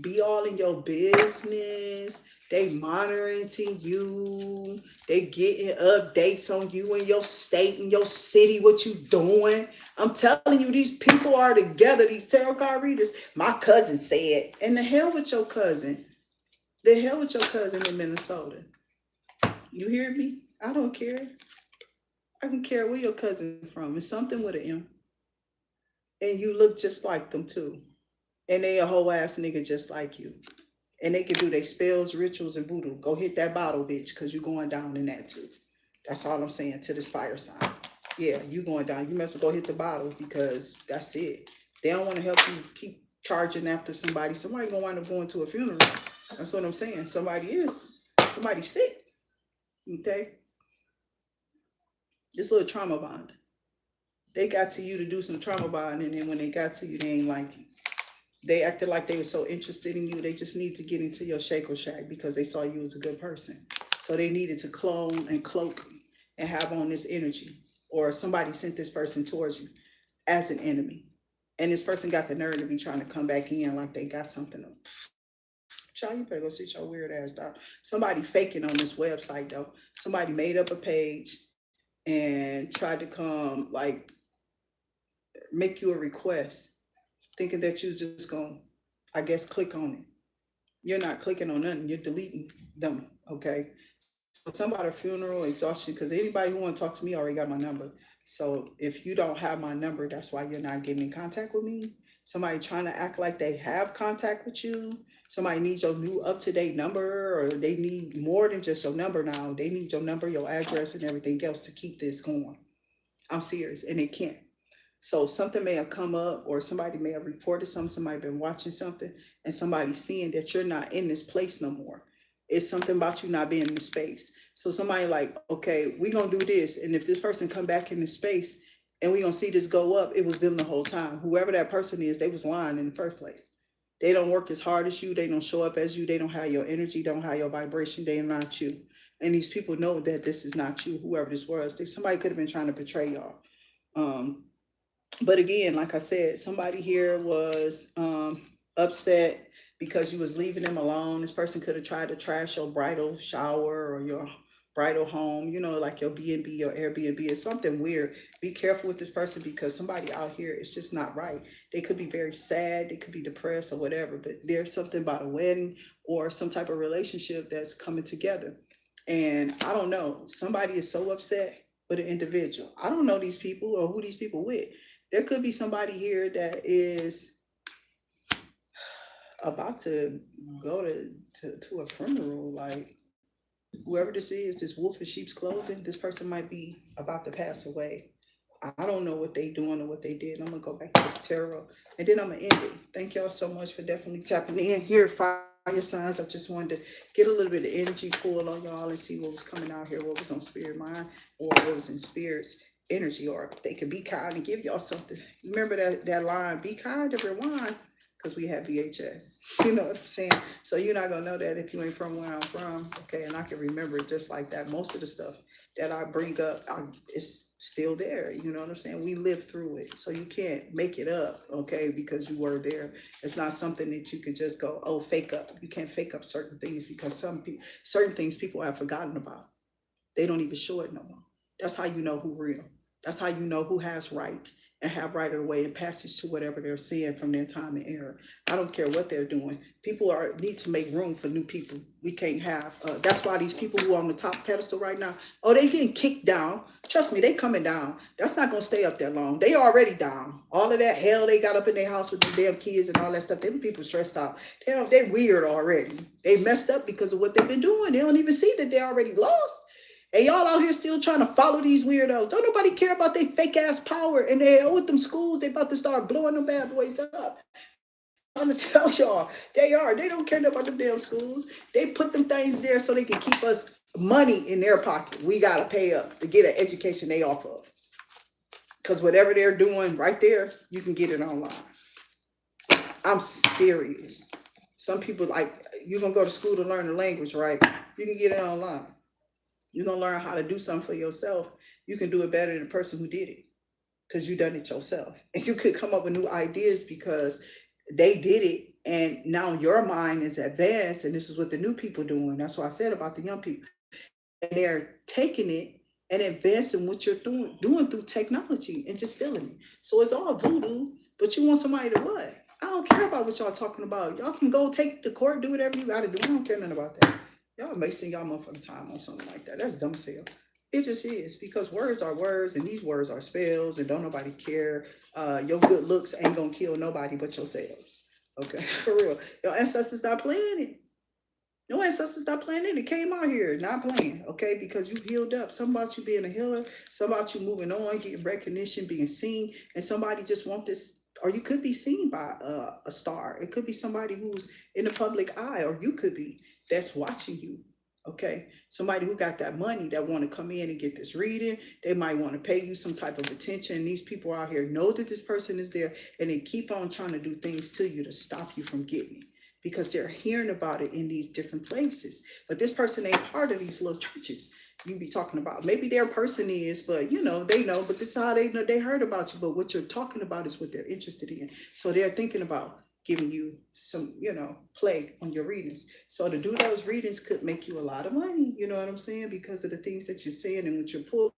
be all in your business. They monitoring to you. They getting updates on you and your state and your city, what you doing. I'm telling you, these people are together, these tarot card readers. My cousin said, and the hell with your cousin. The hell with your cousin in Minnesota. You hear me? I don't care. I can care where your cousin from. It's something with an M. And you look just like them too. And they a whole ass nigga just like you. And they can do their spells, rituals, and voodoo. Go hit that bottle, bitch, because you're going down in that too. That's all I'm saying to this fire sign. Yeah, you going down. You must well go hit the bottle because that's it. They don't want to help you keep charging after somebody. Somebody gonna wind up going to a funeral. That's what I'm saying. Somebody's sick. Okay? This little trauma bond. They got to you to do some trauma bond, and then when they got to you, they ain't like you. They acted like they were so interested in you. They just need to get into your shake or shack because they saw you as a good person. So they needed to clone and cloak and have on this energy. Or somebody sent this person towards you as an enemy. And this person got the nerve to be trying to come back in like they got something. Child, you better go sit your weird ass down. Somebody faking on this website though. Somebody made up a page and tried to come like make you a request, thinking that you was just gonna, I guess, click on it. You're not clicking on nothing. You're deleting them. Okay. So it's about a funeral, exhaustion, because anybody who want to talk to me already got my number. So if you don't have my number, that's why you're not getting in contact with me. Somebody trying to act like they have contact with you. Somebody needs your new up-to-date number, or they need more than just your number now. They need your number, your address, and everything else to keep this going. I'm serious, and it can't. So something may have come up, or somebody may have reported something, somebody been watching something, and somebody seeing that you're not in this place no more. It's something about you not being in the space. So somebody like, okay, we gonna do this, and if this person come back in the space and we gonna see this go up, it was them the whole time. Whoever that person is, they was lying in the first place. They don't work as hard as you. They don't show up as you. They don't have your energy. Don't have your vibration. They are not you. And these people know that this is not you. Whoever this was, somebody could have been trying to betray y'all. Um, but again, like I said, somebody here was upset because you was leaving them alone. This person could have tried to trash your bridal shower or your bridal home, like your B&B or Airbnb. It's something weird. Be careful with this person because somebody out here is just not right. They could be very sad, they could be depressed or whatever, but there's something about a wedding or some type of relationship that's coming together. And I don't know, somebody is so upset with an individual. I don't know these people or who these people with. There could be somebody here that is about to go to a funeral. Like whoever this is, this wolf in sheep's clothing, this person might be about to pass away. I don't know what they doing or what they did. I'm gonna go back to the tarot and then I'm gonna end it. Thank y'all so much for definitely tapping in here. Fire signs. I just wanted to get a little bit of energy pull on y'all and see what was coming out here, what was on spirit mind, or what was in spirit's energy, or they could be kind and give y'all something. Remember that line, be kind to rewind, because we have VHS. You know what I'm saying? So you're not gonna know that if you ain't from where I'm from. Okay, and I can remember it just like that. Most of the stuff that I bring up is still there. You know what I'm saying? We lived through it. So you can't make it up, okay, because you were there. It's not something that you could just go, oh, fake up. You can't fake up certain things because certain things people have forgotten about. They don't even show it no more. That's how you know who real. That's how you know who has rights and have right of way and passage to whatever they're seeing from their time and era. I don't care what they're doing. People need to make room for new people. We can't have, that's why these people who are on the top pedestal right now, oh, they getting kicked down. Trust me, they coming down. That's not going to stay up there long. They already down. All of that hell they got up in their house with the damn kids and all that stuff, them people stressed out. They're weird already. They messed up because of what they've been doing. They don't even see that they already lost. And y'all out here still trying to follow these weirdos. Don't nobody care about their fake ass power. And they with them schools, they about to start blowing them bad boys up. I'm gonna tell y'all, they are. They don't care about them damn schools. They put them things there so they can keep us money in their pocket. We gotta pay up to get an education they off of. Because whatever they're doing right there, you can get it online. I'm serious. Some people like, you're gonna go to school to learn the language, right? You can get it online. You're going to learn how to do something for yourself. You can do it better than the person who did it because you done it yourself. And you could come up with new ideas because they did it. And now your mind is advanced. And this is what the new people doing. That's what I said about the young people. And they're taking it and advancing what you're doing through technology and just stealing it. So it's all voodoo, but you want somebody to what? I don't care about what y'all talking about. Y'all can go take the court, do whatever you got to do. I don't care nothing about that. Y'all wasting y'all motherfucking time on something like that. That's dumb as hell. It just is, because words are words and these words are spells and don't nobody care. Your good looks ain't gonna kill nobody but yourselves. Okay, for real. Your ancestors not playing it. No ancestors not playing in. It came out here not playing, okay? Because you healed up. Some about you being a healer, some about you moving on, getting recognition, being seen, and somebody just want this. Or you could be seen by a star. It could be somebody who's in the public eye, or you could be that's watching you. Okay, somebody who got that money that want to come in and get this reading, they might want to pay you some type of attention. These people out here know that this person is there, and they keep on trying to do things to you to stop you from getting it because they're hearing about it in these different places. But this person ain't part of these little churches you be talking about. Maybe their person is, but they know, but this is how they know they heard about you. But what you're talking about is what they're interested in. So they're thinking about giving you some, play on your readings. So to do those readings could make you a lot of money, you know what I'm saying? Because of the things that you're saying and what you're pulling.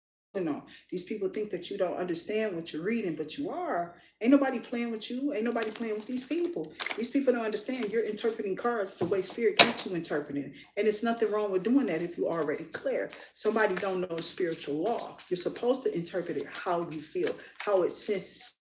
These people think that you don't understand what you're reading, but you are. Ain't nobody playing with you. Ain't nobody playing with these people. These people don't understand you're interpreting cards the way spirit got you interpreting. And it's nothing wrong with doing that if you're already clear. Somebody don't know spiritual law. You're supposed to interpret it how you feel, how it senses,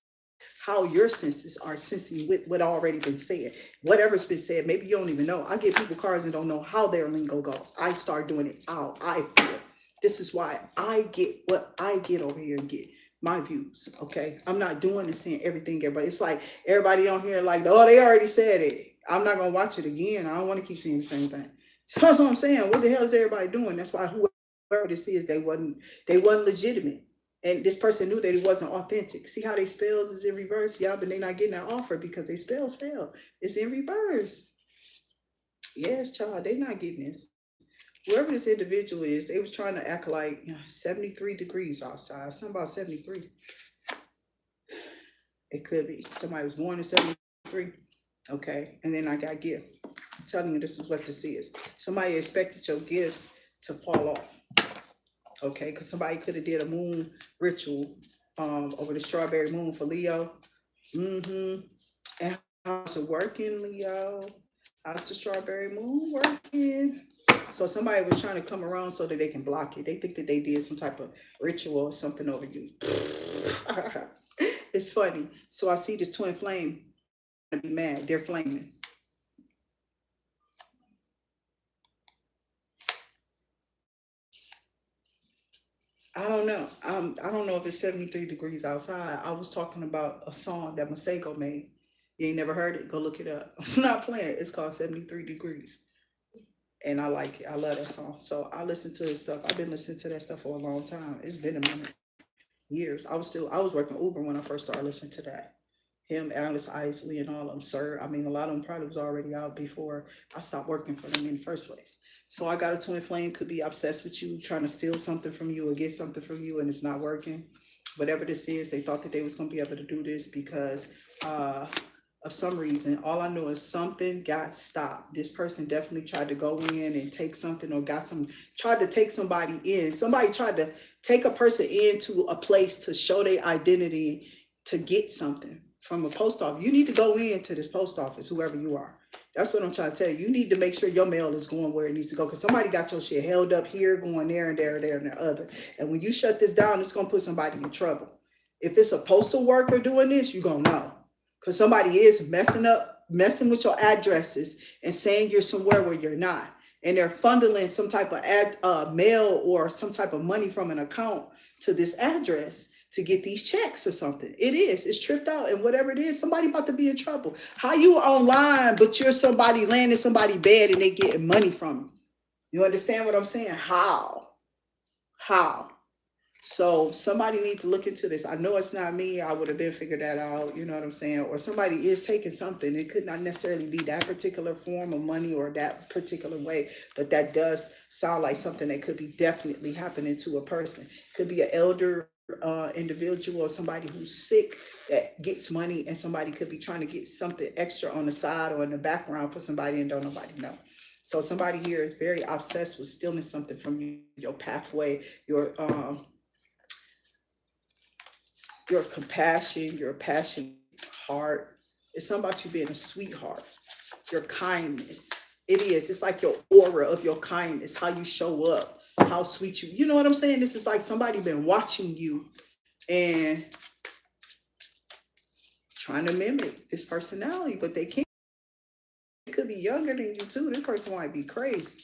how your senses are sensing with what already been said. Whatever's been said, maybe you don't even know. I give people cards and don't know how their lingo go. I start doing it how I feel. This is why I get what I get over here and get my views. Okay, I'm not doing and saying everything everybody. It's like everybody on here like, oh, they already said it. I'm not gonna watch it again. I don't want to keep seeing the same thing. So that's what I'm saying. What the hell is everybody doing? That's why whoever this is, they wasn't legitimate. And this person knew that it wasn't authentic. See how they spells is in reverse? Yeah, but they not getting that offer because they spells fail. It's in reverse. Yes, child, they not getting this. Whoever this individual is, they was trying to act like 73 degrees outside. Something about 73. It could be. Somebody was born in 73. Okay. And then I got gift. I'm telling you, this is what this is. Somebody expected your gifts to fall off. Okay, because somebody could have did a moon ritual over the strawberry moon for Leo. And how's it working, Leo? How's the strawberry moon working? So somebody was trying to come around so that they can block it. They think that they did some type of ritual or something over you. It's funny. So I see this twin flame to be mad. They're flaming. I don't know. I don't know if it's 73 degrees outside. I was talking about a song that Masego made. You ain't never heard it? Go look it up. I'm not playing. It's called 73 Degrees. And I like it. I love that song. So I listen to his stuff. I've been listening to that stuff for a long time. It's been a minute, years. I was working Uber when I first started listening to that. Him, Alice Isley, and all of them, sir. I mean, a lot of them probably was already out before I stopped working for them in the first place. So I got a twin flame, could be obsessed with you, trying to steal something from you or get something from you, and it's not working. Whatever this is, they thought that they was going to be able to do this because of some reason. All I know is something got stopped. This person definitely tried to go in and take something or tried to take somebody in. Somebody tried to take a person into a place to show their identity to get something from a post office. You need to go into this post office, whoever you are. That's what I'm trying to tell you. You need to make sure your mail is going where it needs to go because somebody got your shit held up here, going there and there and there and the other. And when you shut this down, it's going to put somebody in trouble. If it's a postal worker doing this, you're going to know because somebody is messing with your addresses and saying you're somewhere where you're not. And they're funneling some type of mail or some type of money from an account to this address to get these checks or something. It's tripped out. And whatever it is, somebody about to be in trouble. How you online, but you're somebody landing somebody bed and they getting money from you? You understand what I'm saying? How? So somebody needs to look into this. I know it's not me. I would have been figured that out. You know what I'm saying? Or somebody is taking something. It could not necessarily be that particular form of money or that particular way, but that does sound like something that could be definitely happening to a person. Could be an elder individual or somebody who's sick that gets money, and somebody could be trying to get something extra on the side or in the background for somebody and don't nobody know. So somebody here is very obsessed with stealing something from you, your pathway, your compassion, your passionate heart. It's something about you being a sweetheart, your kindness. It is. It's like your aura of your kindness, how you show up, how sweet you know what I'm saying? This is like somebody been watching you and trying to mimic this personality, but they can't. could be younger than you too. This person might be crazy.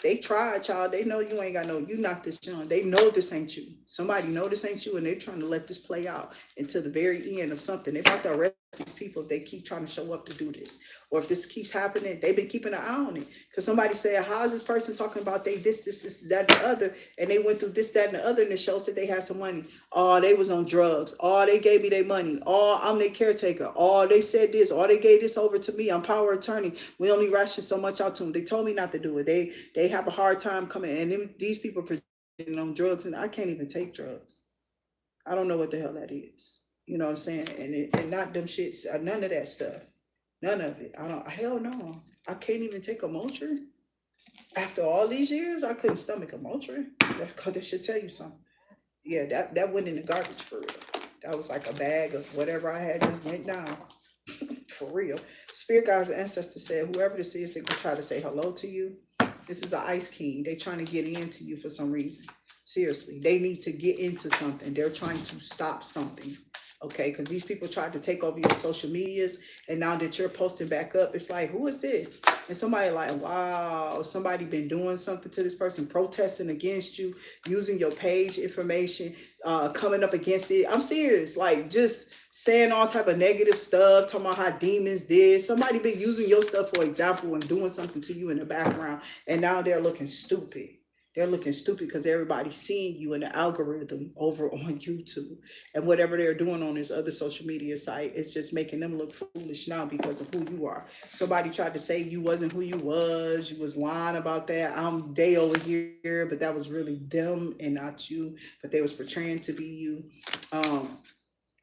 They tried, child. They know you ain't got no, you not this young. They know this ain't you. Somebody know this ain't you, and they're trying to let this play out until the very end of something. They about to arrest these people if they keep trying to show up to do this. Or if this keeps happening, they've been keeping an eye on it. Because somebody said, how is this person talking about they this, that, and the other, and they went through this, that, and the other, and it shows that they had some money. Oh, they was on drugs. Oh, they gave me their money. Oh, I'm their caretaker. Oh, they said this. Oh, they gave this over to me. I'm power attorney. We only ration so much out to them. They told me not to do it. They have a hard time coming, and these people presenting on drugs, and I can't even take drugs. I don't know what the hell that is. You know what I'm saying? And not them shits, none of that stuff. None of it. I don't. Hell no. I can't even take a Motrin. After all these years, I couldn't stomach a Motrin. That should tell you something. Yeah, that went in the garbage for real. That was like a bag of whatever I had just went down. For real. Spirit guides and ancestors said, whoever this is, they will try to say hello to you. This is an ice king. They trying to get into you for some reason. Seriously, they need to get into something. They're trying to stop something. Okay, because these people tried to take over your social medias, and now that you're posting back up, it's like, who is this? And somebody like, wow, somebody been doing something to this person, protesting against you, using your page information, coming up against it. I'm serious, like just saying all type of negative stuff, talking about how demons did. Somebody been using your stuff for example and doing something to you in the background, and now they're looking stupid. They're looking stupid because everybody's seeing you in the algorithm over on YouTube, and whatever they're doing on this other social media site is just making them look foolish now because of who you are. Somebody tried to say you wasn't who you was lying about that. I'm they over here, but that was really them and not you, but they was portraying to be you.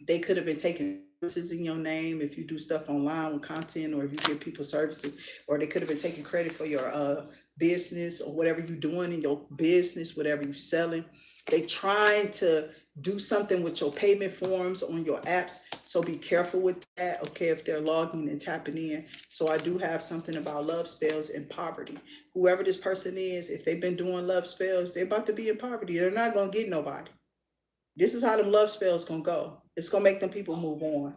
They could have been taking services in your name if you do stuff online with content, or if you give people services, or they could have been taking credit for your business or whatever you're doing in your business, whatever you're selling. They trying to do something with your payment forms on your apps, so be careful with that. Okay, if they're logging and tapping in. So I do have something about love spells and poverty. Whoever this person is, if they've been doing love spells, they're about to be in poverty. They're not gonna get nobody. This is how them love spells gonna go. It's gonna make them people move on.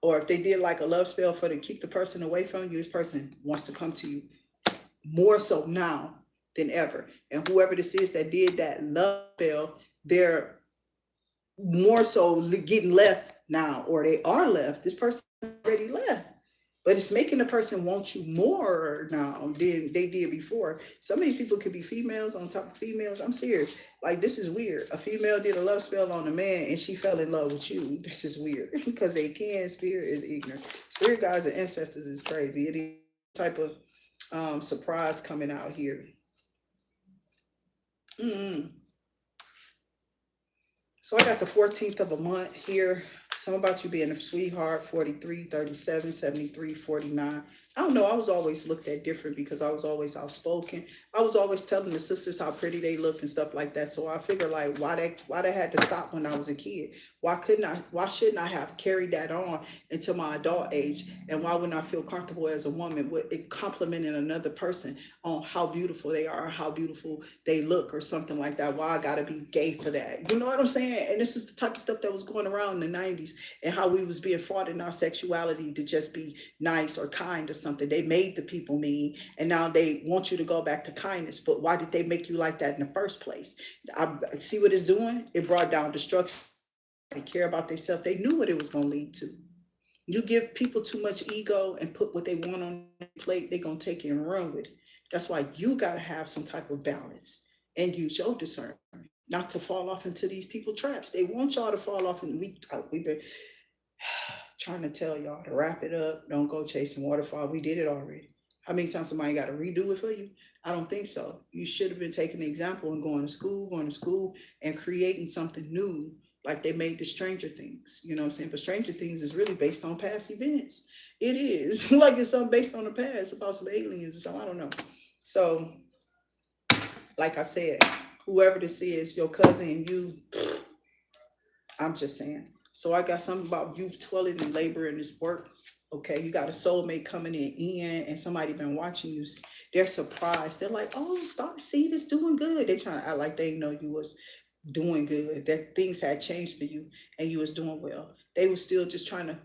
Or if they did like a love spell for to keep the person away from you, this person wants to come to you more so now than ever. And whoever this is that did that love spell, they're more so getting left now, or they are left. This person already left. But it's making the person want you more now than they did before. Some of these people could be females on top of females. I'm serious. Like, this is weird. A female did a love spell on a man and she fell in love with you. This is weird because they can. Spirit is ignorant. Spirit guides and ancestors is crazy. It is type of surprise coming out here. Mm-hmm. So I got the 14th of a month here. Something about you being a sweetheart, 43, 37, 73, 49. I don't know. I was always looked at different because I was always outspoken. I was always telling the sisters how pretty they look and stuff like that. So I figured like why they had to stop when I was a kid. Why shouldn't I have carried that on into my adult age? And why wouldn't I feel comfortable as a woman with it complimenting another person on how beautiful they are, how beautiful they look or something like that? Why I gotta be gay for that? You know what I'm saying? And this is the type of stuff that was going around in the 90s, and how we was being fought in our sexuality to just be nice or kind or something. They made the people mean, and now they want you to go back to kindness. But why did they make you like that in the first place? I see what it's doing. It brought down destruction. They care about themselves. They knew what it was going to lead to. You give people too much ego and put what they want on the plate, they're going to take it and run with it. That's why you got to have some type of balance and use your discernment not to fall off into these people traps. They want y'all to fall off, and we've been trying to tell y'all to wrap it up. Don't go chasing waterfall. We did it already. How many times somebody got to redo it for you? I don't think so. You should have been taking the example and going to school and creating something new, like they made the Stranger Things. You know what I'm saying? But Stranger Things is really based on past events. It is like it's something based on the past about some aliens or something. I don't know. So, like I said, whoever this is, your cousin and you, I'm just saying. So I got something about you toiling and labor in this work. Okay, you got a soulmate coming in, and somebody been watching you. They're surprised. They're like, "Oh, start to see this doing good." They trying to act like they know you was doing good, that things had changed for you, and you was doing well. They were still just trying to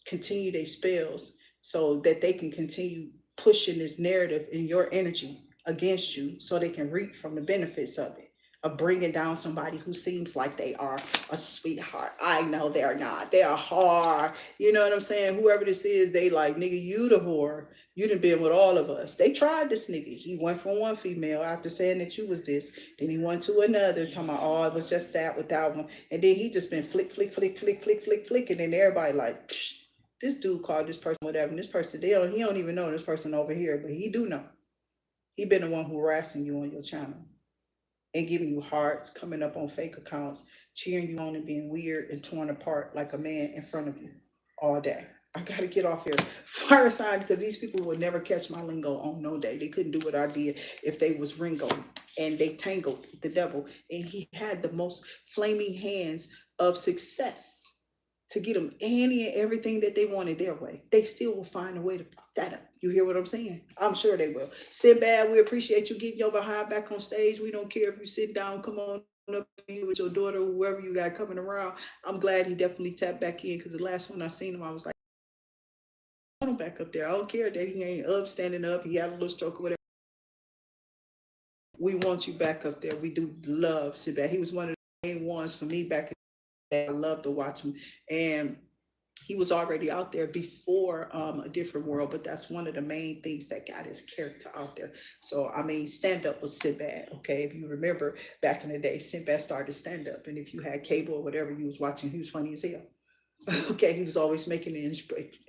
continue their spells so that they can continue pushing this narrative in your energy against you so they can reap from the benefits of it, of bringing down somebody who seems like they are a sweetheart. I know they're not. They are hard. You know what I'm saying? Whoever this is, they like, nigga, you the whore. You done been with all of us. They tried this nigga. He went from one female after saying that you was this. Then he went to another, talking about, oh, it was just that with that one. And then he just been flick, flick, flick, flick, flick, flick, flick. And then everybody like, psh, this dude called this person whatever. And this person, he don't even know this person over here, but he do know. He been the one who harassing you on your channel and giving you hearts, coming up on fake accounts, cheering you on and being weird and torn apart like a man in front of you all day. I gotta get off here. Fire sign, because these people would never catch my lingo on no day. They couldn't do what I did if they was Ringo, and they tangled with the devil. And he had the most flaming hands of success to get them any and everything that they wanted their way. They still will find a way to fuck that up. You hear what I'm saying? I'm sure they will. Sinbad, we appreciate you getting your behind back on stage. We don't care if you sit down, come on up here with your daughter, whoever you got coming around. I'm glad he definitely tapped back in, because the last one I seen him, I was like, I want him back up there. I don't care that he ain't up, standing up, he had a little stroke or whatever. We want you back up there. We do love Sinbad. He was one of the main ones for me back in the day. I love to watch him. And he was already out there before A Different World, but that's one of the main things that got his character out there. So, I mean, stand up was Sinbad, okay? If you remember back in the day, Sinbad started stand up, and if you had cable or whatever you was watching, he was funny as hell. Okay, he was always making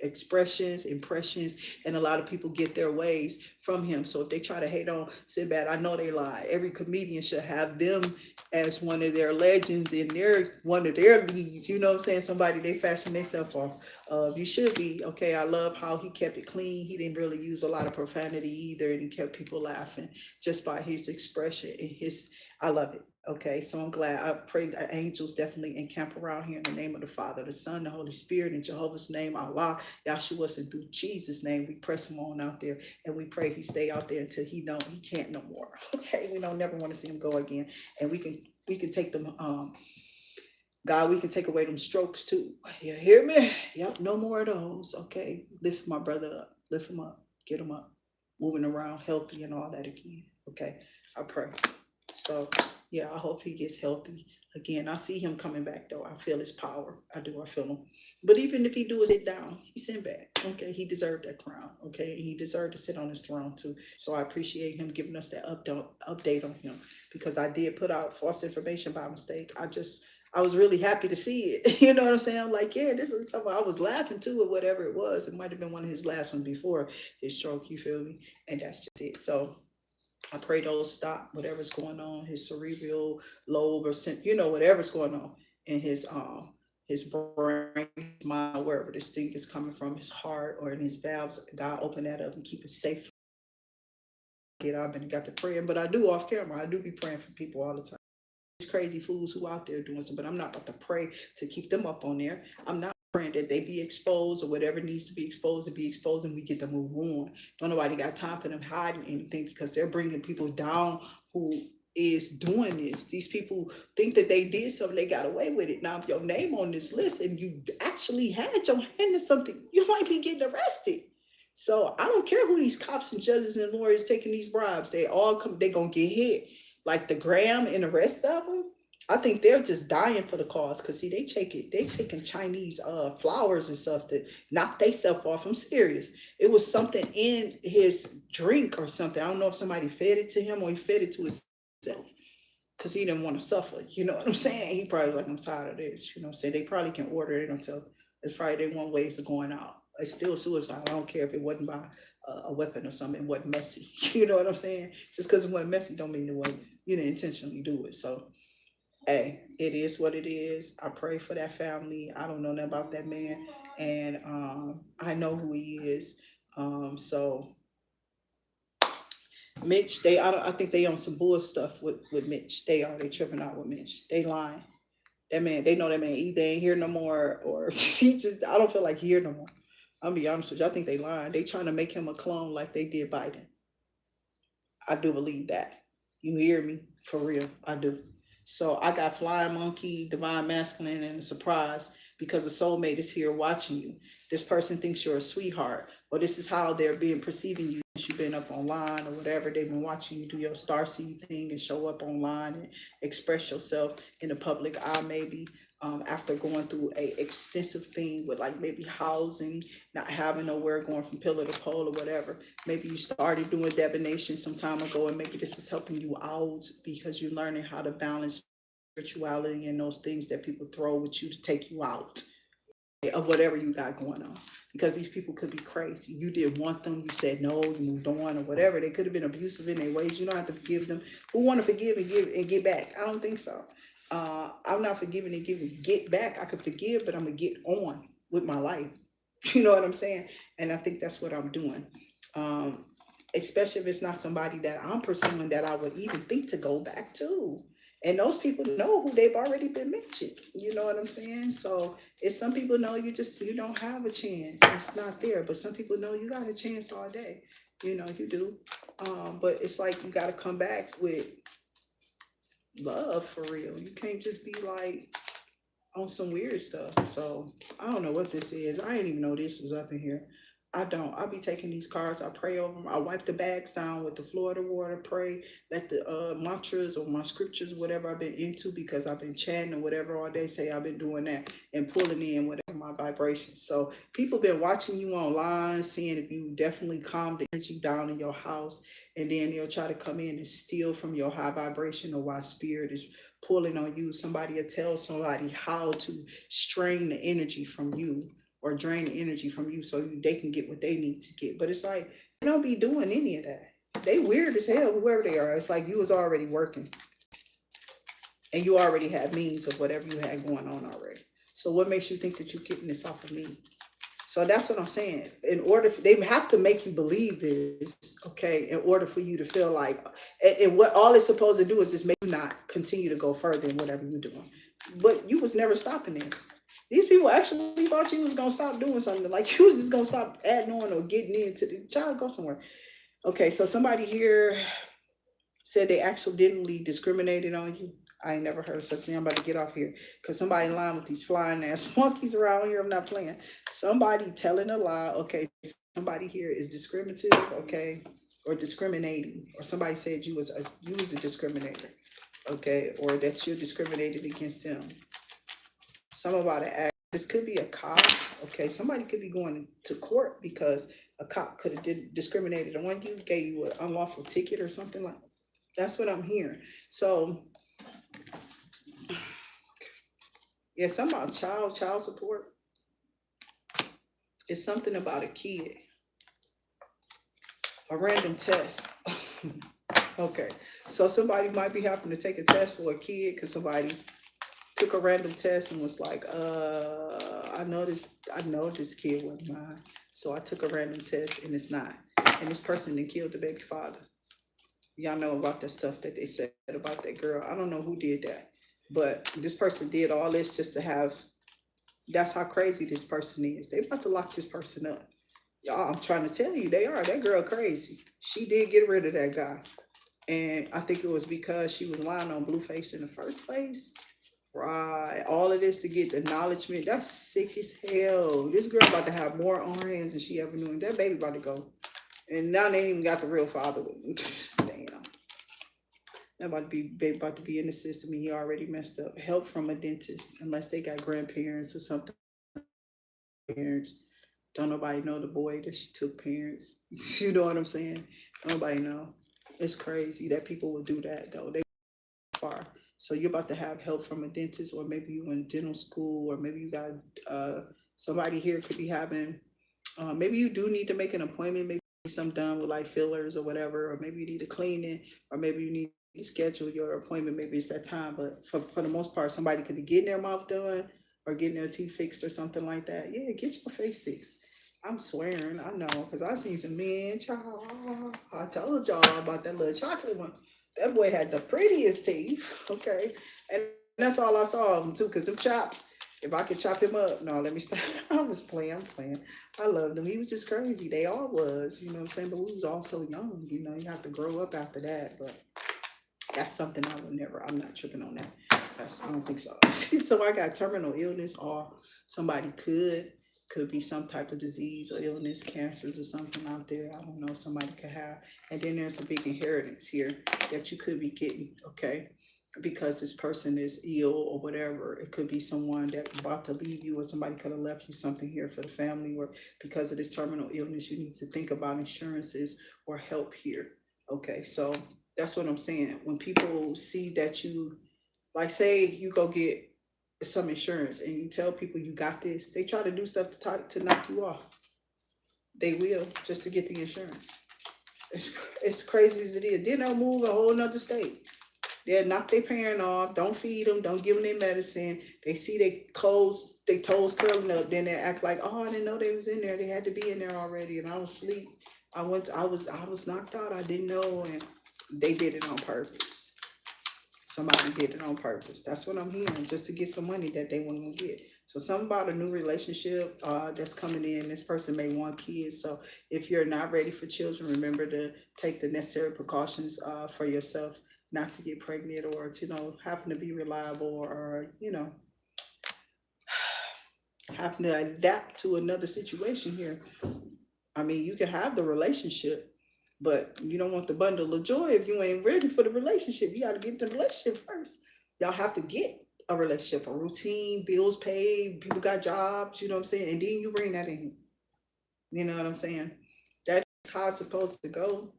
expressions, impressions, and a lot of people get their ways from him. So if they try to hate on Sinbad, I know they lie. Every comedian should have them as one of their legends and they're one of their leads. You know what I'm saying? Somebody they fashion themselves off of. You should be. Okay, I love how he kept it clean. He didn't really use a lot of profanity either, and he kept people laughing just by his expression and his. I love it. Okay, so I'm glad. I pray that angels definitely encamp around here in the name of the Father, the Son, the Holy Spirit, in Jehovah's name, Allah, Yahshua, and through Jesus' name, we press him on out there, and we pray he stay out there until he can't no more. Okay, we don't never want to see him go again, and we can take them. God, we can take away them strokes too. You hear me? Yep, no more of those. Okay, lift my brother up, lift him up, get him up, moving around healthy and all that again. Okay, I pray. So yeah, I hope he gets healthy again. I see him coming back though. I feel his power. I do. I feel him. But even if he do sit down, he's sent back. Okay, he deserved that crown. Okay, he deserved to sit on his throne too. So I appreciate him giving us that update on him, because I did put out false information by mistake. I was really happy to see it. You know what I'm saying? I'm like, yeah, this is something I was laughing to or whatever it was. It might have been one of his last ones before his stroke. You feel me? And that's just it. So I pray those stop, whatever's going on, his cerebral lobe or whatever's going on in his brain, his mind, wherever this thing is coming from, his heart or in his valves. God open that up and keep it safe. I've been got to praying, but I do off camera. I do be praying for people all the time. These crazy fools who out there doing something, but I'm not about to pray to keep them up on there. I'm not praying that they be exposed or whatever needs to be exposed and we get to move on. Don't nobody got time for them hiding anything, because they're bringing people down who is doing this. These people think that they did something, they got away with it. Now, if your name on this list and you actually had your hand in something, you might be getting arrested. So I don't care who these cops and judges and lawyers taking these bribes. They all come. They gonna get hit. Like the Graham and the rest of them. I think they're just dying for the cause. Cause see, they taking Chinese flowers and stuff to knock themselves off. I'm serious. It was something in his drink or something. I don't know if somebody fed it to him or he fed it to himself, because he didn't want to suffer. You know what I'm saying? He probably was like, I'm tired of this. You know what I'm saying? They probably can order it until it's probably their one ways of going out. It's still suicide. I don't care if it wasn't by a weapon or something. It wasn't messy. You know what I'm saying? Just because it wasn't messy don't mean it wasn't, you didn't intentionally do it. So, hey, it is what it is. I pray for that family. I don't know nothing about that man. And I know who he is. So Mitch, I think they on some bull stuff with Mitch. They tripping out with Mitch. They lying. That man, they know that man either ain't here no more or he just, I don't feel like he here no more. I'll be honest with you. I think they lying. They trying to make him a clone like they did Biden. I do believe that. You hear me? For real. I do. So I got Flying Monkey, Divine Masculine, and Surprise. because a soulmate is here watching you. This person thinks you're a sweetheart, or this is how they're being perceiving you since you've been up online or whatever. They've been watching you do your starseed thing and show up online and express yourself in the public eye, maybe. After going through a extensive thing with like maybe housing, not having nowhere, going from pillar to pole or whatever. Maybe you started doing divination some time ago, and maybe this is helping you out because you're learning how to balance spirituality and those things that people throw with you to take you out of whatever you got going on. Because these people could be crazy. You didn't want them, you said no, you moved on or whatever. They could have been abusive in their ways. You don't have to forgive them. Who want to forgive and give and get back? I don't think so. I'm not forgiving and giving. Get back, I could forgive, but I'm gonna get on with my life. You know what I'm saying? And I think that's what I'm doing. Um, Especially if it's not somebody that I'm pursuing that I would even think to go back to. And those people know who they've already been mentioned. You know what I'm saying? So if some people know you don't have a chance, it's not there. But some people know you got a chance all day. You know, you do. But it's like you got to come back with love for real. You can't just be like on some weird stuff. So I don't know what this is. I didn't even know this was up in here. I don't. I'll be taking these cards. I pray over them. I wipe the bags down with the Florida water. Pray that the mantras or my scriptures, whatever I've been into, because I've been chanting or whatever all day. Say I've been doing that and pulling in whatever my vibrations. So people been watching you online, seeing if you definitely calm the energy down in your house, and then they'll try to come in and steal from your high vibration or why spirit is pulling on you. Somebody will tell somebody how to strain the energy from you or drain the energy from you so they can get what they need to get. But it's like they don't be doing any of that. They weird as hell, whoever they are. It's like you was already working and you already had means of whatever you had going on already. So what makes you think that you're getting this off of me? So that's what I'm saying. In order for, they have to make you believe this, okay, in order for you to feel like, and what all it's supposed to do is just make you not continue to go further in whatever you're doing. But you was never stopping this. These people actually thought you was gonna stop doing something. Like you was just gonna stop adding on or getting into the child go somewhere. Okay, so somebody here said they accidentally discriminated on you. I ain't never heard of such thing. I'm about to get off here because somebody in line with these flying ass monkeys around here. I'm not playing. Somebody telling a lie. Okay, somebody here is discriminative. Okay, or discriminating, or somebody said you was a discriminator. Okay, or that you're discriminated against them. Some about it. This could be a cop. Okay, somebody could be going to court because a cop could have discriminated on you, gave you an unlawful ticket or something like that. That's what I'm hearing. So yeah, something about child support. It's something about a kid. A random test. Okay. So somebody might be having to take a test for a kid because somebody took a random test and was like, I know this kid wasn't mine. So I took a random test and it's not. And this person then killed the baby father. Y'all know about that stuff that they said about that girl. I don't know who did that. But this person did all this just to have, that's how crazy this person is. They about to lock this person up. Y'all, I'm trying to tell you, they are. That girl crazy. She did get rid of that guy. And I think it was because she was lying on Blueface in the first place. Right. All of this to get the acknowledgement. That's sick as hell. This girl about to have more on her hands than she ever knew. And that baby about to go. And now they ain't even got the real father with them. Damn. That baby about to be in the system and he already messed up. Help from a dentist, unless they got grandparents or something. Parents. Don't nobody know the boy that she took parents. You know what I'm saying? Nobody know. It's crazy that people would do that though. They far. So you're about to have help from a dentist, or maybe you in dental school, or maybe you got somebody here could be having. Maybe you do need to make an appointment. Maybe something done with like fillers or whatever, or maybe you need to clean it, or maybe you need to schedule your appointment. Maybe it's that time. But for the most part, somebody could be getting their mouth done or getting their teeth fixed or something like that. Yeah, get your face fixed. I'm swearing, I know, because I seen some men, child. I told y'all about that little chocolate one. That boy had the prettiest teeth, okay? And that's all I saw of him, too, because them chops, if I could chop him up, no, let me stop. I'm playing. I loved him. He was just crazy. They all was, you know what I'm saying? But we was all so young, you know, you have to grow up after that. But that's something I would never, I'm not tripping on that. I don't think so. So I got terminal illness, or somebody could be some type of disease or illness, cancers or something out there. I don't know. Somebody could have, and then there's a big inheritance here that you could be getting. Okay, because this person is ill or whatever. It could be someone that about to leave you, or somebody could have left you something here for the family, or because of this terminal illness, you need to think about insurances or help here. Okay, so that's what I'm saying. When people see that you, like, say you go get some insurance and you tell people you got this, they try to do stuff to knock you off. They will, just to get the insurance. It's crazy as it is. Then they'll move a whole nother state. They'll knock their parent off, don't feed them, don't give them their medicine. They see their toes curling up, then they act like, oh, I didn't know they was in there. They had to be in there already, and I was asleep. I was knocked out. I didn't know, and they did it on purpose. Somebody did it on purpose. That's what I'm hearing, just to get some money that they want to get. So something about a new relationship that's coming in. This person may want kids. So if you're not ready for children, remember to take the necessary precautions for yourself, not to get pregnant, or to, having to be reliable, or having to adapt to another situation here. I mean, you can have the relationship, but you don't want the bundle of joy if you ain't ready for the relationship. You got to get the relationship first. Y'all have to get a relationship, a routine, bills paid, people got jobs, you know what I'm saying? And then you bring that in. You know what I'm saying? That's how it's supposed to go.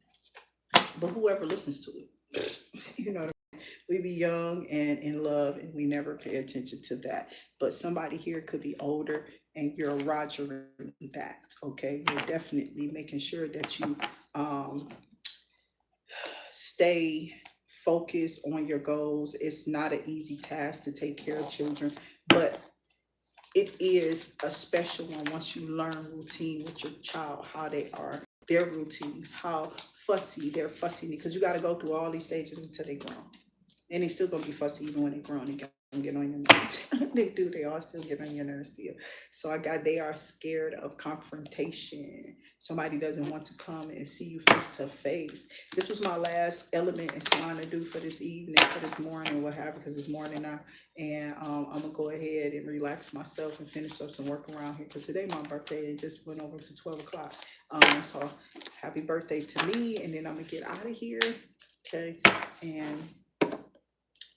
But whoever listens to it, you know what I mean? We be young and in love, and we never pay attention to that. But somebody here could be older, and you're rogering that. Okay, you're definitely making sure that you um, stay focused on your goals. It's not an easy task to take care of children, but it is a special one once you learn routine with your child, how they are, their routines, how fussy they're fussy, because you got to go through all these stages until they grow. And they still gonna be fussy even when they grown and get on your nerves. They do, they all still get on your nerves still. So they are scared of confrontation. Somebody doesn't want to come and see you face to face. This was my last element and sign to do for this evening, for this morning, what have you, because it's morning now. And I'm gonna go ahead and relax myself and finish up some work around here, because today my birthday, it just went over to 12 o'clock. So happy birthday to me, and then I'm gonna get out of here. Okay, and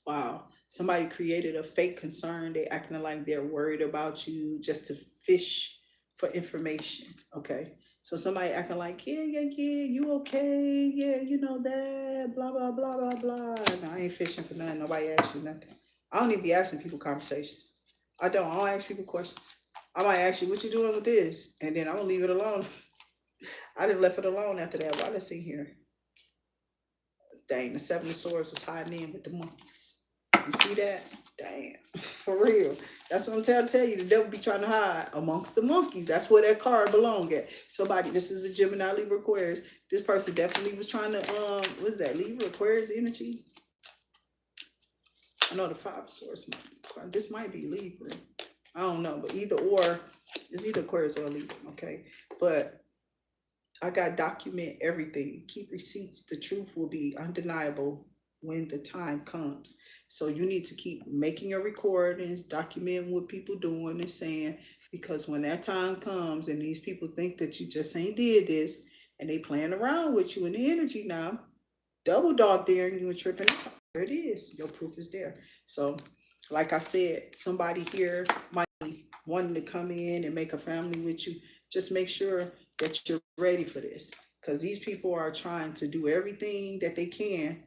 wow, somebody created a fake concern. They acting like they're worried about you just to fish for information. Okay. So somebody acting like, yeah, you okay? Yeah, you know that, blah, blah, blah, blah, blah. No, I ain't fishing for nothing. Nobody asks you nothing. I don't even be asking people conversations. I don't ask people questions. I might ask you, what you doing with this? And then I'm gonna leave it alone. I didn't left it alone after that. Why let's see here. Dang, the Seven of Swords was hiding in with the monkeys. You see that? Damn, for real. That's what I'm trying to tell you. The devil be trying to hide amongst the monkeys. That's where that card belong at. Somebody, this is a Gemini, Libra, Aquarius. This person definitely was trying to, what is that, Libra, Aquarius energy? I know the Five of Swords. This might be Libra. I don't know, but either or, it's either Aquarius or Libra, okay? But I got document everything. Keep receipts. The truth will be undeniable when the time comes. So you need to keep making your recordings, documenting what people doing and saying, because when that time comes and these people think that you just ain't did this, and they playing around with you in the energy now, double dog daring you and tripping out. There it is. Your proof is there. So like I said, somebody here might be wanting to come in and make a family with you. Just make sure that you're ready for this, because these people are trying to do everything that they can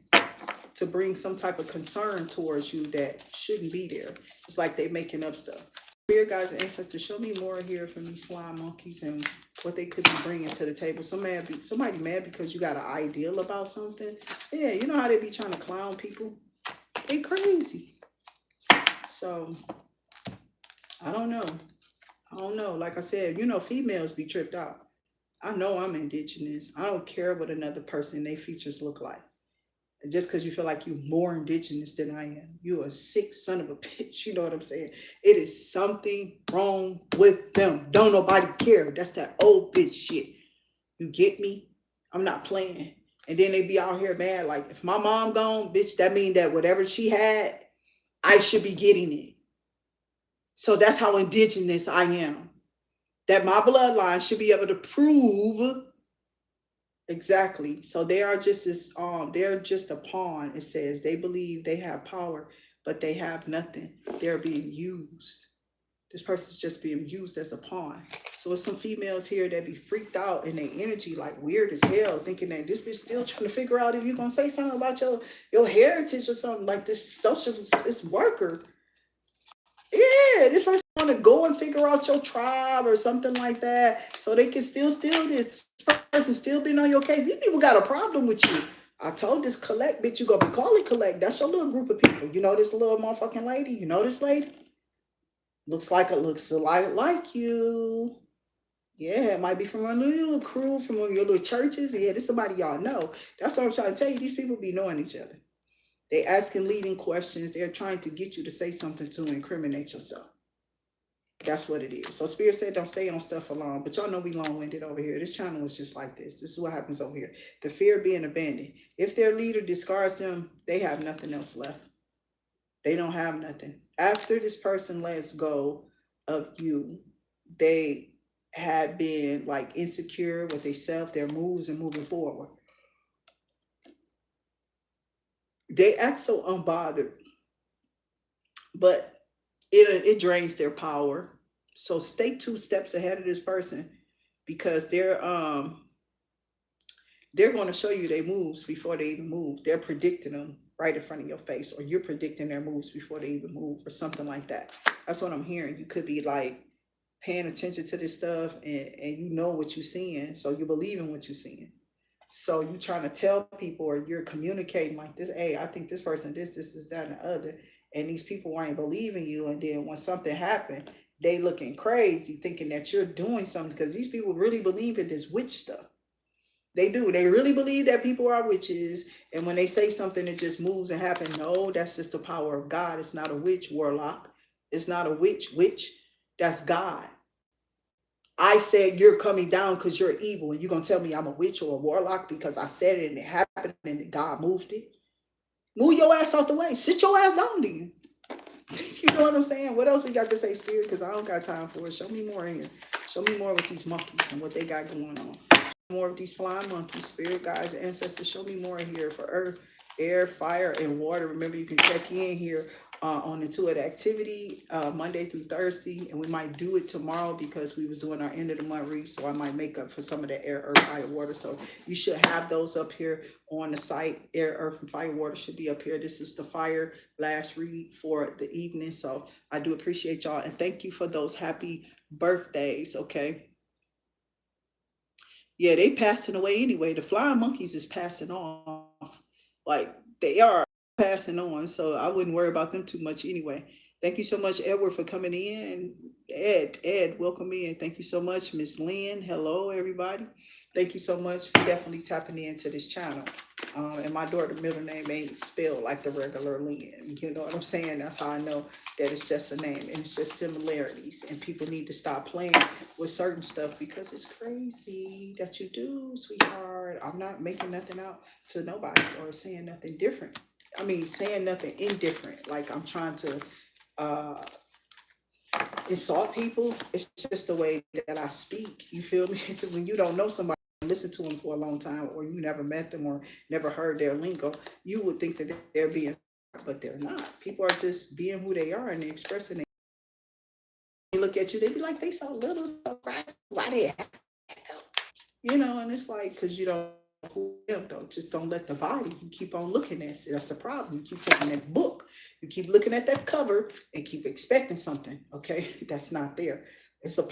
to bring some type of concern towards you that shouldn't be there. It's like they're making up stuff. Spirit guides and ancestors, show me more here from these flying monkeys and what they could be bringing to the table. Somebody mad because you got an ideal about something. Yeah, you know how they be trying to clown people? They crazy. So I don't know. Like I said, females be tripped out. I know I'm indigenous. I don't care what another person, their features look like. Just because you feel like you're more indigenous than I am. You're a sick son of a bitch. You know what I'm saying? It is something wrong with them. Don't nobody care. That's that old bitch shit. You get me? I'm not playing. And then they be out here mad like, if my mom gone, bitch, that mean that whatever she had, I should be getting it. So that's how indigenous I am. That my bloodline should be able to prove exactly. So they are just as they're just a pawn. It says they believe they have power, but they have nothing. They're being used. This person's just being used as a pawn. So it's some females here that be freaked out in their energy, like weird as hell, thinking that this bitch still trying to figure out if you're gonna say something about your heritage or something like this social this worker. Yeah, this person want to go and figure out your tribe or something like that, so they can still steal this. This person still been on your case. These people got a problem with you. I told this collect bitch, you gonna be calling collect. That's your little group of people. You know this little motherfucking lady. You know this lady. Looks a lot like you. Yeah, it might be from one of your little crew, from one of your little churches. Yeah, this somebody y'all know. That's what I'm trying to tell you. These people be knowing each other. They asking leading questions. They're trying to get you to say something to incriminate yourself. That's what it is. So Spirit said don't stay on stuff alone. But y'all know we long-winded over here. This channel is just like this. This is what happens over here. The fear of being abandoned. If their leader discards them, they have nothing else left. They don't have nothing. After this person lets go of you, they had been like insecure with themselves, their moves and moving forward. They act so unbothered, but it drains their power. So stay 2 steps ahead of this person because they're going to show you their moves before they even move. They're predicting them right in front of your face, or you're predicting their moves before they even move, or something like that. That's what I'm hearing. You could be like paying attention to this stuff, and you know what you're seeing, so you believe in what you're seeing. So you trying to tell people, or you're communicating like this, hey, I think this person, this, that, and the other, and these people ain't believing you. And then when something happened, they looking crazy, thinking that you're doing something, because these people really believe in this witch stuff. They do. They really believe that people are witches. And when they say something, it just moves and happens. No, that's just the power of God. It's not a witch, warlock. It's not a witch. That's God. I said you're coming down because you're evil, and you're going to tell me I'm a witch or a warlock because I said it and it happened and God moved it. Move your ass out the way. Sit your ass down, then. You know what I'm saying? What else we got to say, Spirit? Because I don't got time for it. Show me more in here. Show me more with these monkeys and what they got going on. More of these flying monkeys, Spirit guides, ancestors. Show me more here for earth, air, fire, and water. Remember, you can check in here on Intuit Activity Monday through Thursday, and we might do it tomorrow because we was doing our end of the month read, so I might make up for some of the air, earth, fire, water. So you should have those up here on the site. Air, earth, and fire, water should be up here. This is the fire last read for the evening. So I do appreciate y'all, and thank you for those happy birthdays. Okay. Yeah, they passing away anyway. The flying monkeys is passing off. Like they are passing on. So I wouldn't worry about them too much anyway. Thank you so much, Edward, for coming in. Ed, welcome in. Thank you so much, Miss Lynn. Hello, everybody. Thank you so much for definitely tapping into this channel. And my daughter's middle name ain't spelled like the regular Lynn. You know what I'm saying? That's how I know that it's just a name, and it's just similarities. And people need to stop playing with certain stuff because it's crazy that you do, sweetheart. I'm not making nothing out to nobody or saying nothing different. I mean, saying nothing indifferent. Like I'm trying to uh insult people. It's just the way that I speak. You feel me? So when you don't know somebody, listen to them for a long time, or you never met them or never heard their lingo, you would think that they're being, but they're not. People are just being who they are, and they're expressing it. They look at you, they be like, they so little, so bright. Why they act? And it's like, because you don't who them though. Just don't let the body. You keep on looking at it. That's the problem. You keep taking that book. You keep looking at that cover and keep expecting something. Okay, that's not there. This is a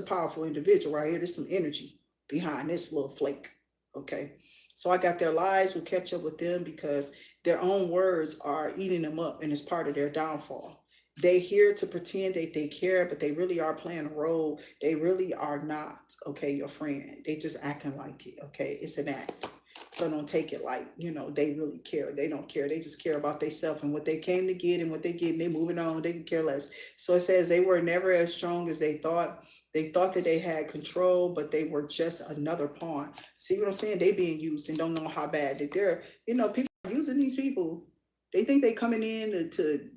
powerful individual right here. There's some energy behind this little flake. Okay. So I got their lives will catch up with them because their own words are eating them up, and it's part of their downfall. They here to pretend that they care, but they really are playing a role. They really are not, okay, your friend. They just acting like it, okay? It's an act. So don't take it like, they really care. They don't care. They just care about themselves and what they came to get and what they get, and they moving on. They can care less. So it says they were never as strong as they thought. They thought that they had control, but they were just another pawn. See what I'm saying? They being used and don't know how bad that they're, people are using these people. They think they coming in to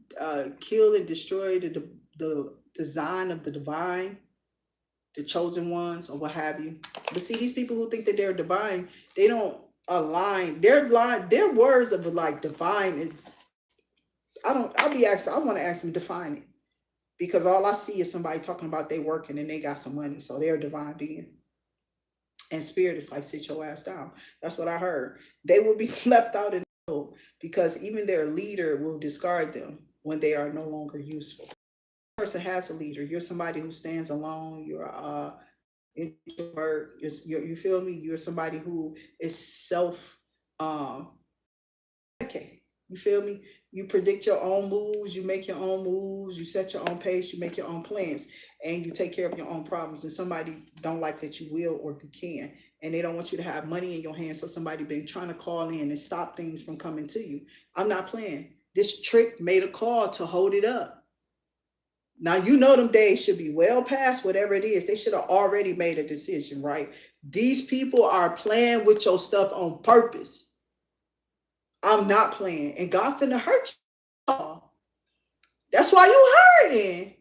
kill and destroy the design of the divine, the chosen ones, or what have you. But see, these people who think that they're divine, they don't align. Their words of like divine. I don't. I'll be asking. I want to ask them define it, because all I see is somebody talking about they working and they got some money, so they're a divine being. And spirit is like, sit your ass down. That's what I heard. They will be left out in the cold because even their leader will discard them when they are no longer useful. Person has a leader. You're somebody who stands alone. You're introvert. You feel me? You're somebody who is self um okay. You feel me? You predict your own moves, you make your own moves, you set your own pace, you make your own plans, and you take care of your own problems. And somebody don't like that you will or you can, and they don't want you to have money in your hands. So somebody been trying to call in and stop things from coming to you. I'm not playing. This trick made a call to hold it up. Now you know them days should be well past whatever it is. They should have already made a decision, right? These people are playing with your stuff on purpose. I'm not playing. And God finna hurt y'all. That's why you hurting.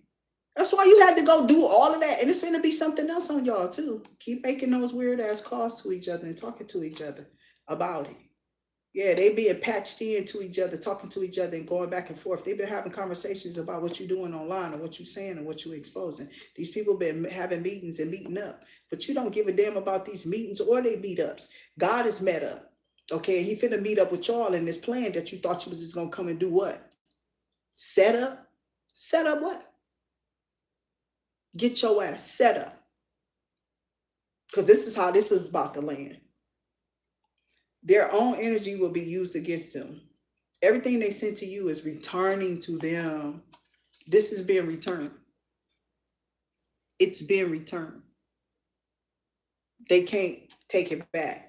That's why you had to go do all of that. And it's finna be something else on y'all too. Keep making those weird ass calls to each other and talking to each other about it. Yeah, they being patched into each other, talking to each other and going back and forth. They've been having conversations about what you're doing online and what you're saying and what you're exposing. These people been having meetings and meeting up, but you don't give a damn about these meetings or they meetups. God is met up. Okay, he finna meet up with y'all in this plan that you thought you was just gonna come and do what? Set up? Set up what? Get your ass set up. Because this is how this is about to land. Their own energy will be used against them. Everything they sent to you is returning to them. This is being returned. It's being returned. They can't take it back.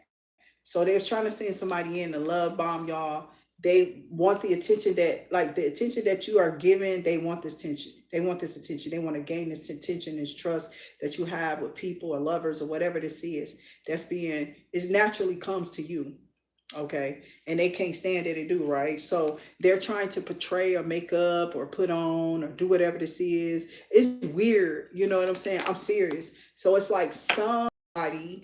So they're trying to send somebody in to love bomb y'all. They want the attention the attention that you are giving. They want this attention. They want this attention. They want to gain this attention, this trust that you have with people or lovers or whatever this is. It naturally comes to you. Okay. And they can't stand it to do, right? So they're trying to portray or make up or put on or do whatever this is. It's weird. You know what I'm saying? I'm serious. So it's like somebody,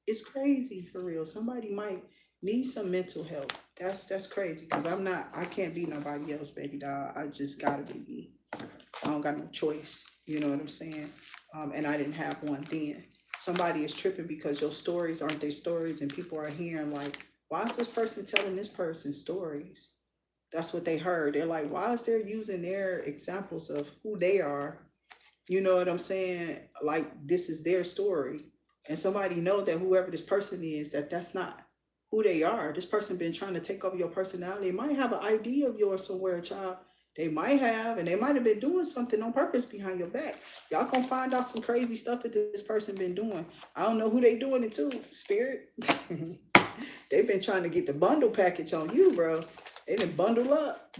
it's crazy for real. Somebody might need some mental help. That's crazy because I can't be nobody else, baby doll. I just gotta be me. I don't got no choice. You know what I'm saying? And I didn't have one then. Somebody is tripping because your stories aren't their stories, and people are hearing like, why is this person telling this person stories? That's what they heard. They're like, why is they using their examples of who they are? You know what I'm saying? Like this is their story. And somebody know that whoever this person is, that's not who they are. This person been trying to take over your personality. They might have an idea of yours somewhere, child. They might have, and they might have been doing something on purpose behind your back. Y'all gonna find out some crazy stuff that this person been doing. I don't know who they doing it to, spirit. They've been trying to get the bundle package on you, bro. They done bundle up.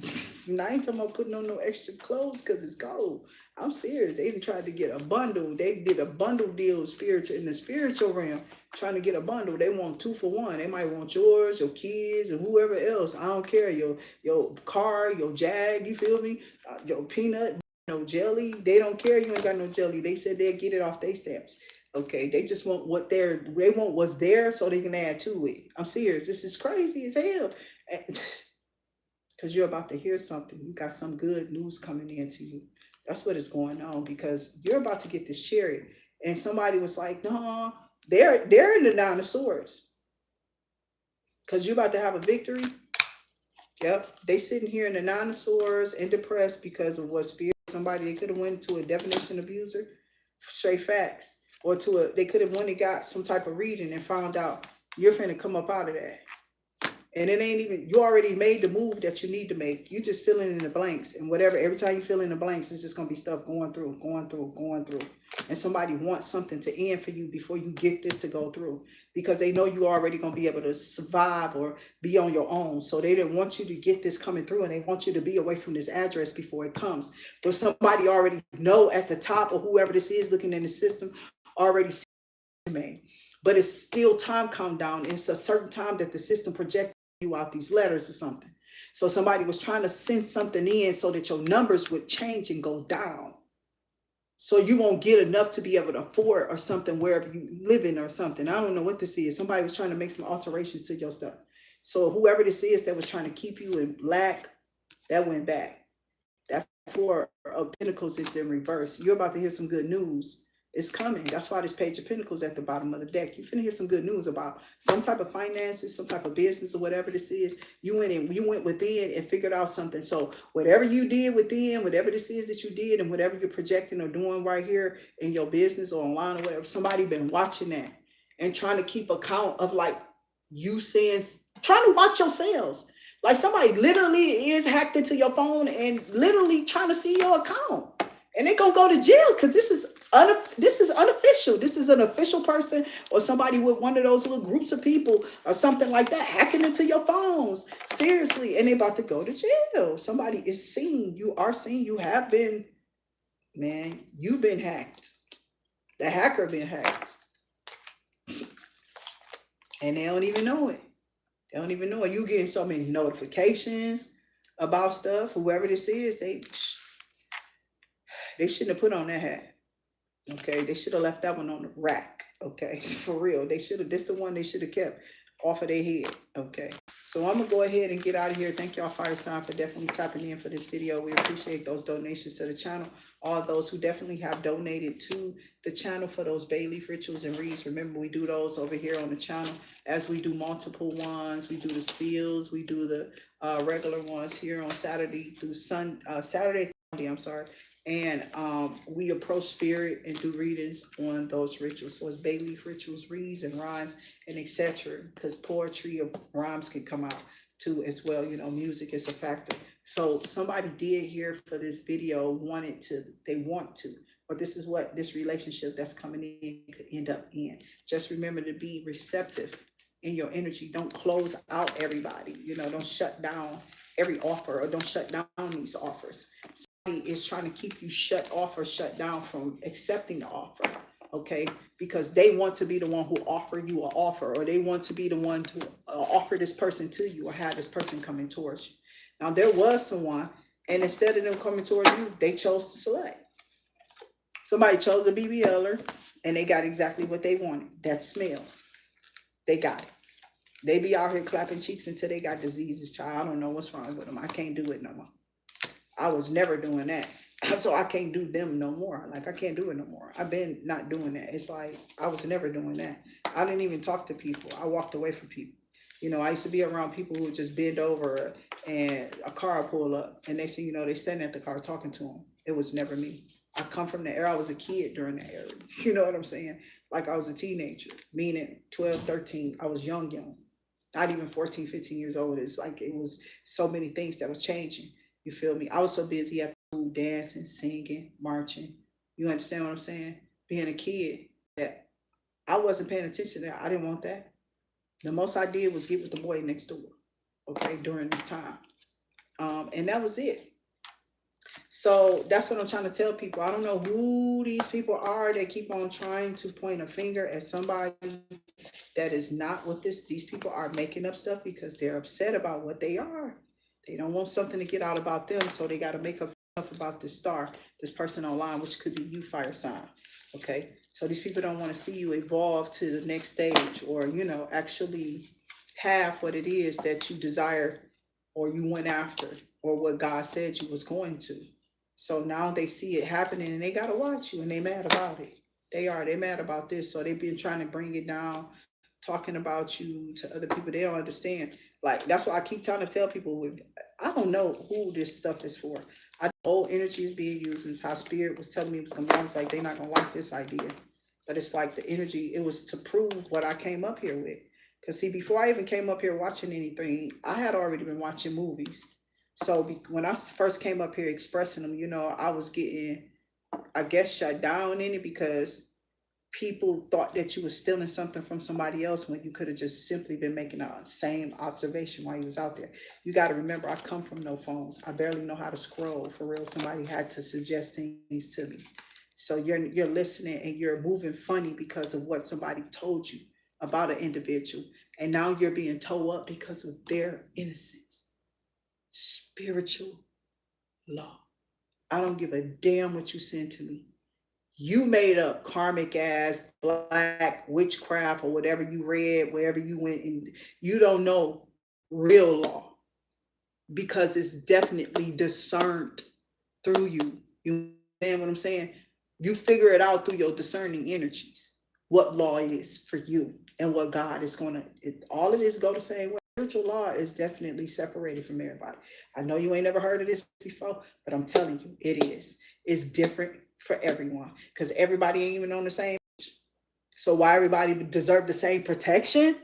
And I ain't talking about putting on no extra clothes because it's cold. I'm serious. They done tried to get a bundle. They did a bundle deal in the spiritual realm, trying to get a bundle. They want 2 for 1. They might want yours, your kids, and whoever else. I don't care. Your car, your Jag, you feel me? Your peanut, no jelly. They don't care. You ain't got no jelly. They said they'll get it off their stamps. Okay, they just want they want what's there so they can add to it. I'm serious. This is crazy as hell. Because you're about to hear something. You got some good news coming into you. That's what is going on because you're about to get this chariot. And somebody was like, no, they're in the 9 of Swords. Because you're about to have a victory. Yep. They sitting here in the 9 of Swords and depressed because of what spirit. Somebody, they could have went to a definition abuser. Straight facts. Or they could have went and got some type of reading and found out you're finna come up out of that. And it ain't even, you already made the move that you need to make. You just filling in the blanks and whatever. Every time you fill in the blanks, it's just going to be stuff going through. And somebody wants something to end for you before you get this to go through because they know you already going to be able to survive or be on your own. So they didn't want you to get this coming through and they want you to be away from this address before it comes. But somebody already know at the top or whoever this is looking in the system already see. But it's still time countdown. It's a certain time that the system projects you out these letters or something. So somebody was trying to send something in so that your numbers would change and go down. So you won't get enough to be able to afford or something wherever you live in or something. I don't know what this is. Somebody was trying to make some alterations to your stuff. So whoever this is that was trying to keep you in lack, that went back. That four of pentacles is in reverse. You're about to hear some good news. It's coming. That's why this page of pentacles at the bottom of the deck. You're finna hear some good news about some type of finances, some type of business, or whatever this is. You went within and figured out something. So whatever you did within, whatever this is that you did, and whatever you're projecting or doing right here in your business or online or whatever, somebody been watching that and trying to keep account of like you saying, trying to watch your sales. Like somebody literally is hacked into your phone and literally trying to see your account, and they gonna go to jail because this is unofficial. This is an official person or somebody with one of those little groups of people or something like that hacking into your phones. Seriously, and they about to go to jail. Somebody is seen. You are seen. You have been, man. You've been hacked. The hacker been hacked, and they don't even know it. They don't even know it. You getting so many notifications about stuff. Whoever this is, they shouldn't have put on that hat. Okay, they should have left that one on the rack. Okay, for real. They should have. This the one they should have kept off of their head. Okay, so I'm gonna go ahead and get out of here. Thank y'all, fire sign, for definitely tapping in for this video. We appreciate those donations to the channel. All those who definitely have donated to the channel for those Bayleaf rituals and reads. Remember, we do those over here on the channel as we do multiple ones. We do the seals. We do the regular ones here on Saturday through Saturday. I'm sorry. And we approach spirit and do readings on those rituals. So it's Bayleaf rituals, reads, and rhymes, and etc. Because poetry or rhymes can come out too as well. You know, music is a factor. So somebody did here for this video they want to, or this is what this relationship that's coming in could end up in. Just remember to be receptive in your energy. Don't close out everybody. You know, don't shut down every offer, or don't shut down these offers. Is trying to keep you shut off or shut down from accepting the offer, okay? Because they want to be the one who offer you an offer, or they want to be the one to offer this person to you, or have this person coming towards you. Now, there was someone, and instead of them coming towards you, they chose to select. Somebody chose a BBLer, and they got exactly what they wanted. That smell. They got it. They be out here clapping cheeks until they got diseases, child. I don't know what's wrong with them. I can't do it no more. I was never doing that. So I can't do them no more. Like, I can't do it no more. I've been not doing that. It's like, I was never doing that. I didn't even talk to people. I walked away from people. You know, I used to be around people who would just bend over and a car would pull up, and they say, you know, they stand at the car talking to them. It was never me. I come from the era. I was a kid during that era. You know what I'm saying? Like, I was a teenager, meaning 12, 13. I was young. Not even 14, 15 years old. It's like, it was so many things that was changing. You feel me? I was so busy at school, dancing, singing, marching. You understand what I'm saying? Being a kid, that I wasn't paying attention to that. I didn't want that. The most I did was get with the boy next door, okay, during this time. And that was it. So that's what I'm trying to tell people. I don't know who these people are that keep on trying to point a finger at somebody that is not what these people are making up stuff because they're upset about what they are. They don't want something to get out about them, so they got to make up stuff about this star, this person online, which could be you, fire sign. Okay, so these people don't want to see you evolve to the next stage, or, you know, actually have what it is that you desire, or you went after, or what God said you was going to. So now they see it happening, and they got to watch you, and they mad about it. They mad about this, so they've been trying to bring it down, talking about you to other people. They don't understand. Like, that's why I keep trying to tell people, I don't know who this stuff is for. I know old energy is being used, and it's how spirit was telling me it was gonna be. I was like, they're not gonna like this idea. But it's like the energy, it was to prove what I came up here with. Because see, before I even came up here watching anything, I had already been watching movies. So when I first came up here expressing them, you know, I was getting, I guess, shut down in it because people thought that you were stealing something from somebody else when you could have just simply been making the same observation while you was out there. You got to remember, I come from no phones. I barely know how to scroll for real. Somebody had to suggest things to me. So you're listening and you're moving funny because of what somebody told you. about an individual, and now you're being towed up because of their innocence. Spiritual law. I don't give a damn what you send to me. You made up karmic ass black witchcraft or whatever you read, wherever you went, and you don't know real law because it's definitely discerned through you. You understand what I'm saying? You figure it out through your discerning energies what law is for you and what God is going to, all of this go the same way. Spiritual law is definitely separated from everybody. I know you ain't never heard of this before, but I'm telling you, it is. It's different for everyone because everybody ain't even on the same. So why everybody deserve the same protection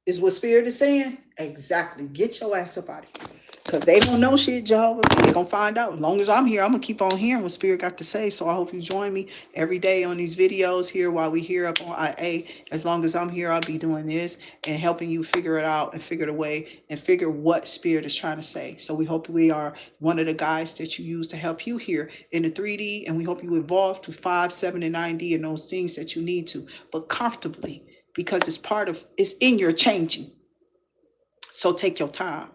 is what Spirit is saying. Exactly. Get your ass up out of here. Because they don't know shit, Jehovah. They're going to find out. As long as I'm here, I'm going to keep on hearing what Spirit got to say. So I hope you join me every day on these videos here while we here up on IA. As long as I'm here, I'll be doing this and helping you figure it out and figure the way and figure what Spirit is trying to say. So we hope we are one of the guides that you use to help you here in the 3D. And we hope you evolve to 5, 7, and 9D and those things that you need to, but comfortably, because it's in your changing. So take your time.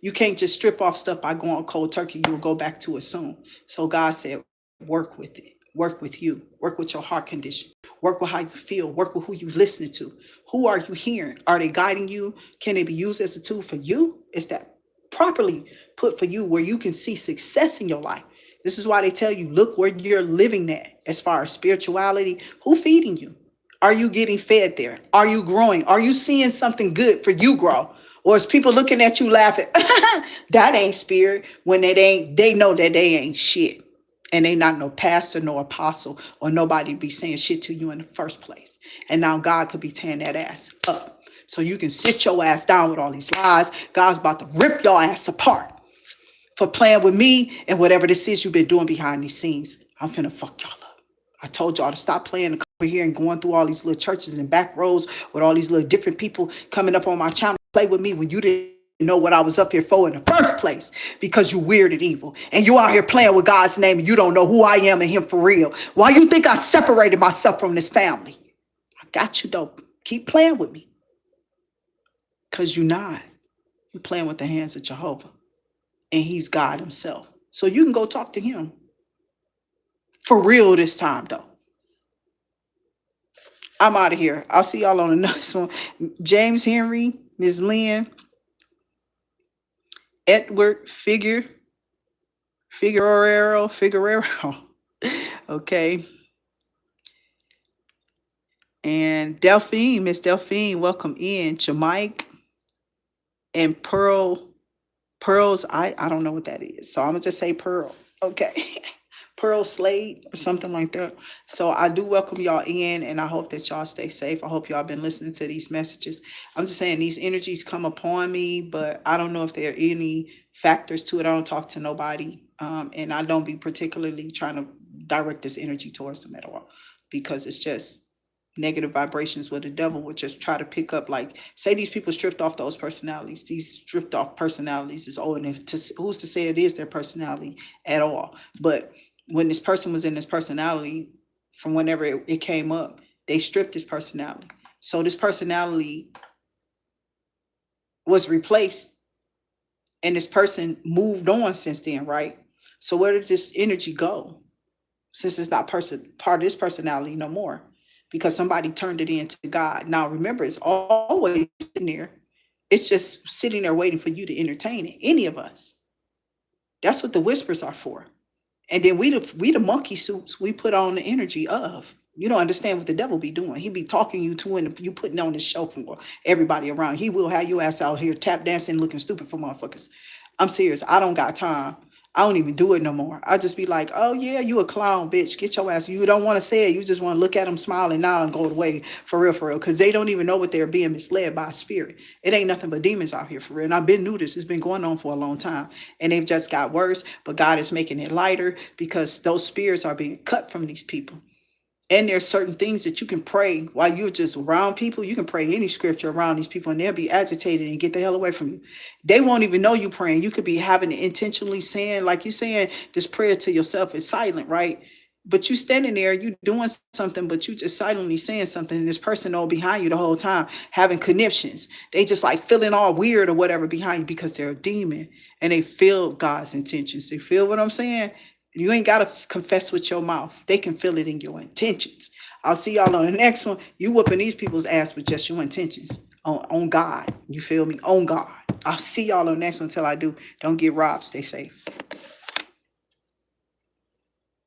You can't just strip off stuff by going cold turkey. You will go back to it soon. So God said, work with it. Work with you. Work with your heart condition. Work with how you feel. Work with who you listening to. Who are you hearing? Are they guiding you? Can they be used as a tool for you? Is that properly put for you where you can see success in your life? This is why they tell you, look where you're living at as far as spirituality. Who feeding you? Are you getting fed there? Are you growing? Are you seeing something good for you grow? Or is people looking at you laughing? That ain't spirit. When they know that they ain't shit. And they not no pastor, no apostle, or nobody be saying shit to you in the first place. And now God could be tearing that ass up. So you can sit your ass down with all these lies. God's about to rip your ass apart for playing with me and whatever this is you've been doing behind these scenes. I'm finna fuck y'all up. I told y'all to stop playing over here and going through all these little churches and back rows with all these little different people coming up on my channel to play with me when you didn't know what I was up here for in the first place, because you weird and evil and you out here playing with God's name and you don't know who I am and him for real. Why you think I separated myself from this family? I got you though. Keep playing with me, because you're not. You're playing with the hands of Jehovah, and he's God himself. So you can go talk to him for real this time though. I'm out of here. I'll see y'all on the next one. James Henry, Ms. Lynn, Edward Figueroa. Okay. And Delphine, Miss Delphine, welcome in. Jamaica and Pearls, I don't know what that is. So I'm gonna just say Pearl. Okay. Pearl Slade or something like that. So I do welcome y'all in, and I hope that y'all stay safe. I hope y'all been listening to these messages. I'm just saying these energies come upon me, but I don't know if there are any factors to it. I don't talk to nobody, and I don't be particularly trying to direct this energy towards them at all, because it's just negative vibrations where the devil would just try to pick up, like, say these people stripped off those personalities. These stripped off personalities is old, and who's to say it is their personality at all? But when this person was in this personality, from whenever it came up, they stripped his personality. So this personality was replaced, and this person moved on since then, right? So where did this energy go? Since it's not part of this personality no more, because somebody turned it into God. Now remember, it's always sitting there. It's just sitting there waiting for you to entertain it. Any of us. That's what the whispers are for. And then we the monkey suits we put on the energy of. You don't understand what the devil be doing. He be talking you to, and you putting on this show for everybody around. He will have your ass out here tap dancing, looking stupid for motherfuckers. I'm serious. I don't got time. I don't even do it no more. I just be like, oh yeah, you a clown, bitch. Get your ass. You don't want to say it. You just want to look at them smiling now and go away for real. Because they don't even know what they're being misled by a spirit. It ain't nothing but demons out here for real. And I've been knew this. It's been going on for a long time. And they've just got worse. But God is making it lighter, because those spirits are being cut from these people. And there's certain things that you can pray while you're just around people. You can pray any scripture around these people, and they'll be agitated and get the hell away from you. They won't even know you praying. You could be having it intentionally saying, like you saying this prayer to yourself is silent, right? But you standing there, you doing something, but you just silently saying something, and this person all behind you the whole time having conniptions. They just like feeling all weird or whatever behind you because they're a demon and they feel God's intentions. They feel what I'm saying? You ain't gotta confess with your mouth. They can feel it in your intentions. I'll see y'all on the next one. You whooping these people's ass with just your intentions on God. You feel me? On God. I'll see y'all on the next one until I do. Don't get robbed. Stay safe.